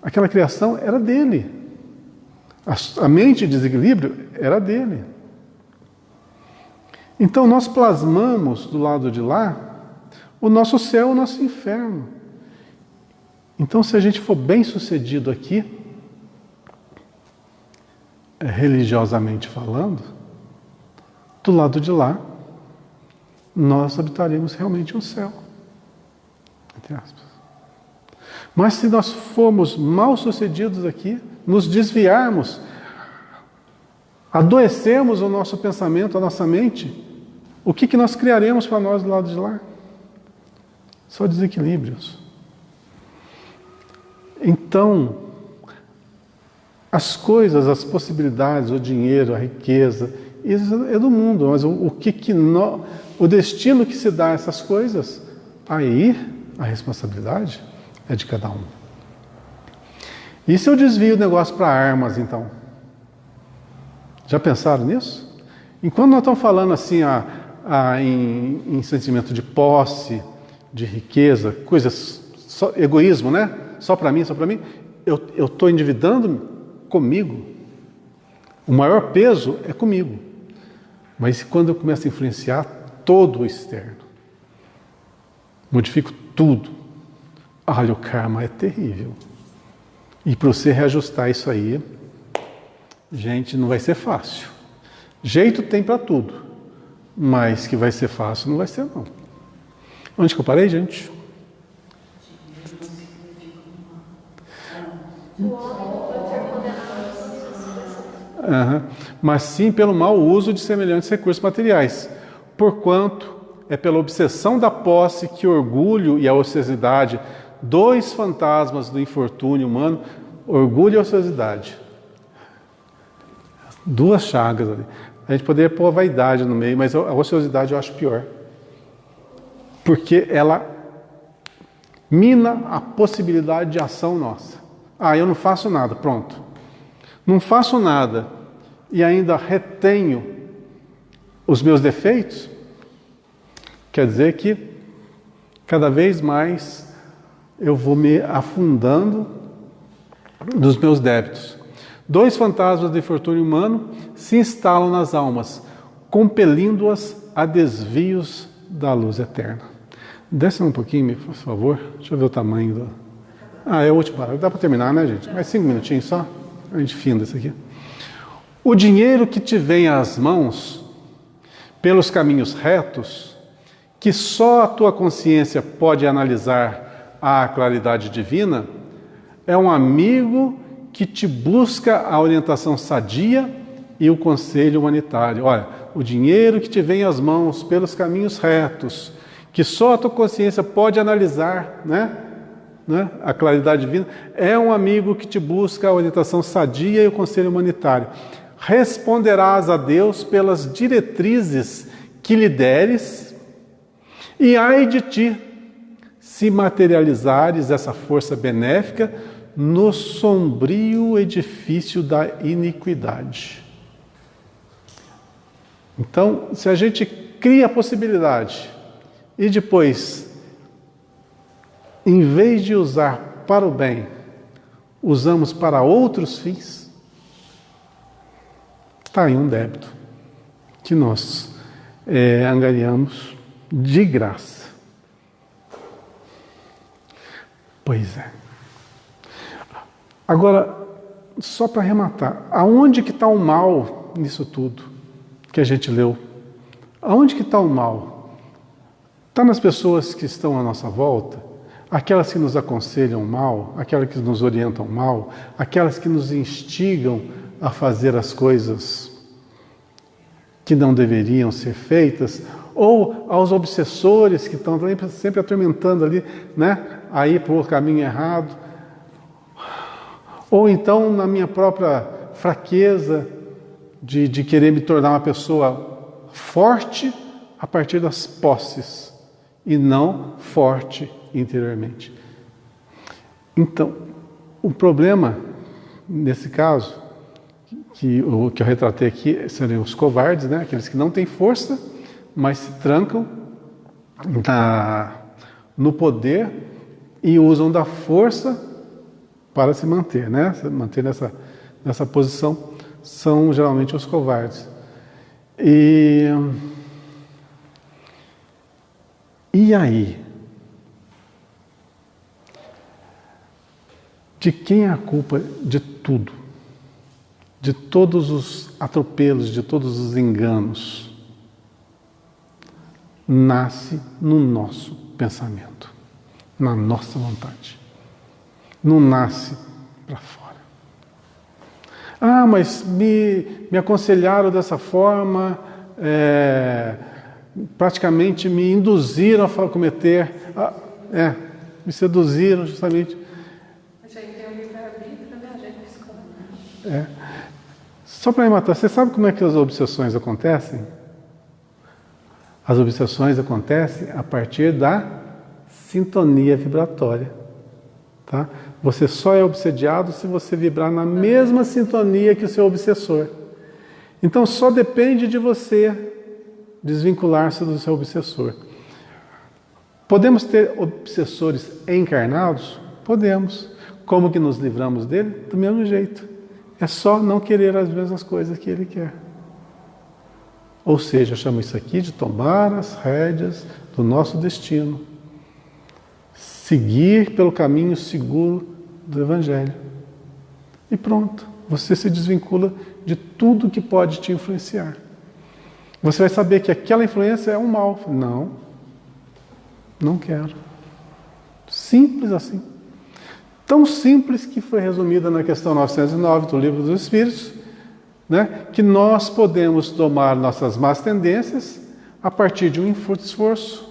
A: Aquela criação era dele. A mente de desequilíbrio era dele. Então nós plasmamos do lado de lá o nosso céu, o nosso inferno. Então, se a gente for bem sucedido aqui, religiosamente falando, do lado de lá, nós habitaremos realmente o céu. Entre aspas. Mas se nós formos mal sucedidos aqui, nos desviarmos, adoecermos o nosso pensamento, a nossa mente, o que nós criaremos para nós do lado de lá? Só desequilíbrios. Então, as coisas, as possibilidades, o dinheiro, a riqueza, isso é do mundo, mas o destino que se dá a essas coisas, aí a responsabilidade é de cada um. E se eu desvio o negócio para armas, então? Já pensaram nisso? Enquanto nós estamos falando assim em sentimento de posse, de riqueza, coisas, egoísmo, né? Só para mim, eu estou endividando comigo. O maior peso é comigo. Mas quando eu começo a influenciar todo o externo, modifico tudo, olha, o karma é terrível. E para você reajustar isso aí, gente, não vai ser fácil. Jeito tem para tudo, mas que vai ser fácil não vai ser, não. Onde que eu parei, gente?
B: O homem não pode ser condenado.
A: Mas sim pelo mau uso de semelhantes recursos materiais, porquanto é pela obsessão da posse que o orgulho e a ociosidade, dois fantasmas do infortúnio humano, orgulho e ociosidade, duas chagas ali. A gente poderia pôr a vaidade no meio, mas a ociosidade eu acho pior, porque ela mina a possibilidade de ação nossa. Eu não faço nada, pronto. Não faço nada e ainda retenho os meus defeitos, quer dizer que cada vez mais eu vou me afundando nos meus débitos. Dois fantasmas do infortúnio humano se instalam nas almas, compelindo-as a desvios da luz eterna. Desce um pouquinho, por favor. Deixa eu ver o tamanho do... é o último parágrafo. Dá para terminar, né, gente? Mais 5 minutinhos só. A gente finda isso aqui. O dinheiro que te vem às mãos pelos caminhos retos, que só a tua consciência pode analisar a claridade divina, é um amigo que te busca a orientação sadia e o conselho humanitário. Olha, o dinheiro que te vem às mãos pelos caminhos retos, que só a tua consciência pode analisar, a claridade divina, é um amigo que te busca a orientação sadia e o conselho humanitário. Responderás a Deus pelas diretrizes que lhe deres, e ai de ti, se materializares essa força benéfica no sombrio edifício da iniquidade. Então, se a gente cria a possibilidade e depois, em vez de usar para o bem, usamos para outros fins, está aí um débito que nós angariamos de graça. Pois é. Agora, só para arrematar, aonde que está o mal nisso tudo que a gente leu? Aonde que está o mal? Está nas pessoas que estão à nossa volta? Aquelas que nos aconselham mal, aquelas que nos orientam mal, aquelas que nos instigam a fazer as coisas que não deveriam ser feitas, ou aos obsessores que estão sempre atormentando ali, a ir por caminho errado, ou então na minha própria fraqueza de querer me tornar uma pessoa forte a partir das posses e não forte interiormente. Então, o problema nesse caso que eu retratei aqui seriam os covardes, aqueles que não têm força, mas se trancam no poder e usam da força para se manter, se manter nessa posição, são geralmente os covardes. E aí? De quem é a culpa de tudo? De todos os atropelos, de todos os enganos? Nasce no nosso pensamento, na nossa vontade. Não nasce para fora. Mas me aconselharam dessa forma, praticamente me induziram a cometer, me seduziram justamente.
B: A gente tem o livre-arbítrio, a gente escolhe.
A: Só para me matar, você sabe como é que as obsessões acontecem? As obsessões acontecem a partir da sintonia vibratória. Tá? Você só é obsediado se você vibrar na mesma sintonia que o seu obsessor. Então só depende de você desvincular-se do seu obsessor. Podemos ter obsessores encarnados? Podemos. Como que nos livramos dele? Do mesmo jeito. É só não querer as mesmas coisas que ele quer. Ou seja, eu chamo isso aqui de tomar as rédeas do nosso destino. Seguir pelo caminho seguro do Evangelho. E pronto, você se desvincula de tudo que pode te influenciar. Você vai saber que aquela influência é um mal. Não quero. Simples assim. Tão simples que foi resumida na questão 909 do Livro dos Espíritos, que nós podemos tomar nossas más tendências a partir de um esforço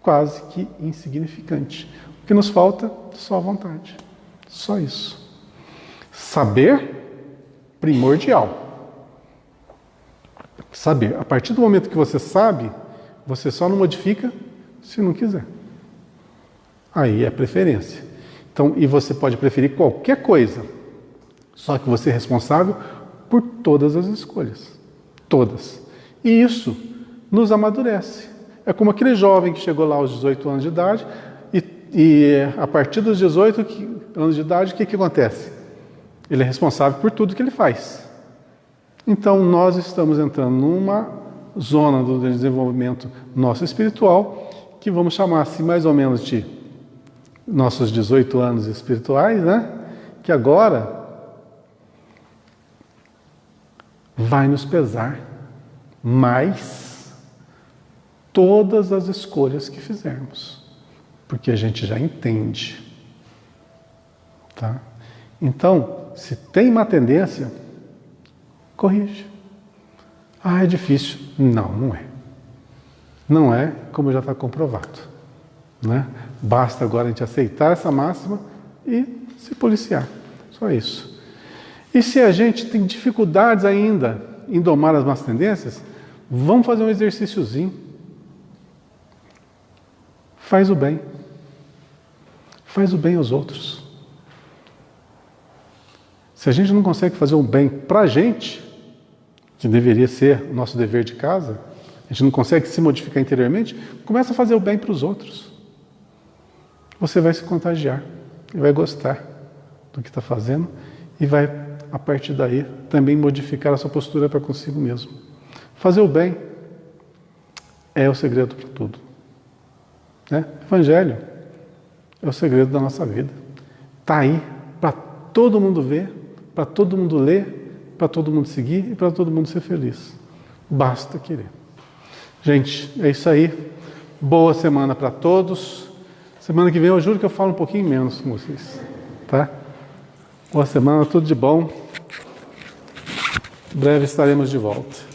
A: quase que insignificante. O que nos falta? Só a vontade. Só isso. Saber, primordial. Saber. A partir do momento que você sabe, você só não modifica se não quiser. Aí é preferência. Então, e você pode preferir qualquer coisa, só que você é responsável por todas as escolhas. Todas. E isso nos amadurece. É como aquele jovem que chegou lá aos 18 anos de idade e a partir dos 18 anos de idade, o que acontece? Ele é responsável por tudo que ele faz. Então, nós estamos entrando numa zona do desenvolvimento nosso espiritual, que vamos chamar assim mais ou menos de nossos 18 anos espirituais, que agora vai nos pesar mais todas as escolhas que fizermos, porque a gente já entende. Tá? Então, se tem má tendência, corrige. Ah, é difícil. Não, não é. Não é, como já está comprovado. Né? Basta agora a gente aceitar essa máxima e se policiar. Só isso. E se a gente tem dificuldades ainda em domar as más tendências, vamos fazer um exercíciozinho. Faz o bem. Faz o bem aos outros. Se a gente não consegue fazer um bem para a gente, que deveria ser o nosso dever de casa, a gente não consegue se modificar interiormente, começa a fazer o bem para os outros. Você vai se contagiar e vai gostar do que está fazendo e vai, a partir daí, também modificar a sua postura para consigo mesmo. Fazer o bem é o segredo para tudo. Né? Evangelho é o segredo da nossa vida. Está aí para todo mundo ver, para todo mundo ler, para todo mundo seguir e para todo mundo ser feliz. Basta querer. Gente, é isso aí. Boa semana para todos. Semana que vem eu juro que eu falo um pouquinho menos com vocês. Tá? Boa semana, tudo de bom. Em breve estaremos de volta.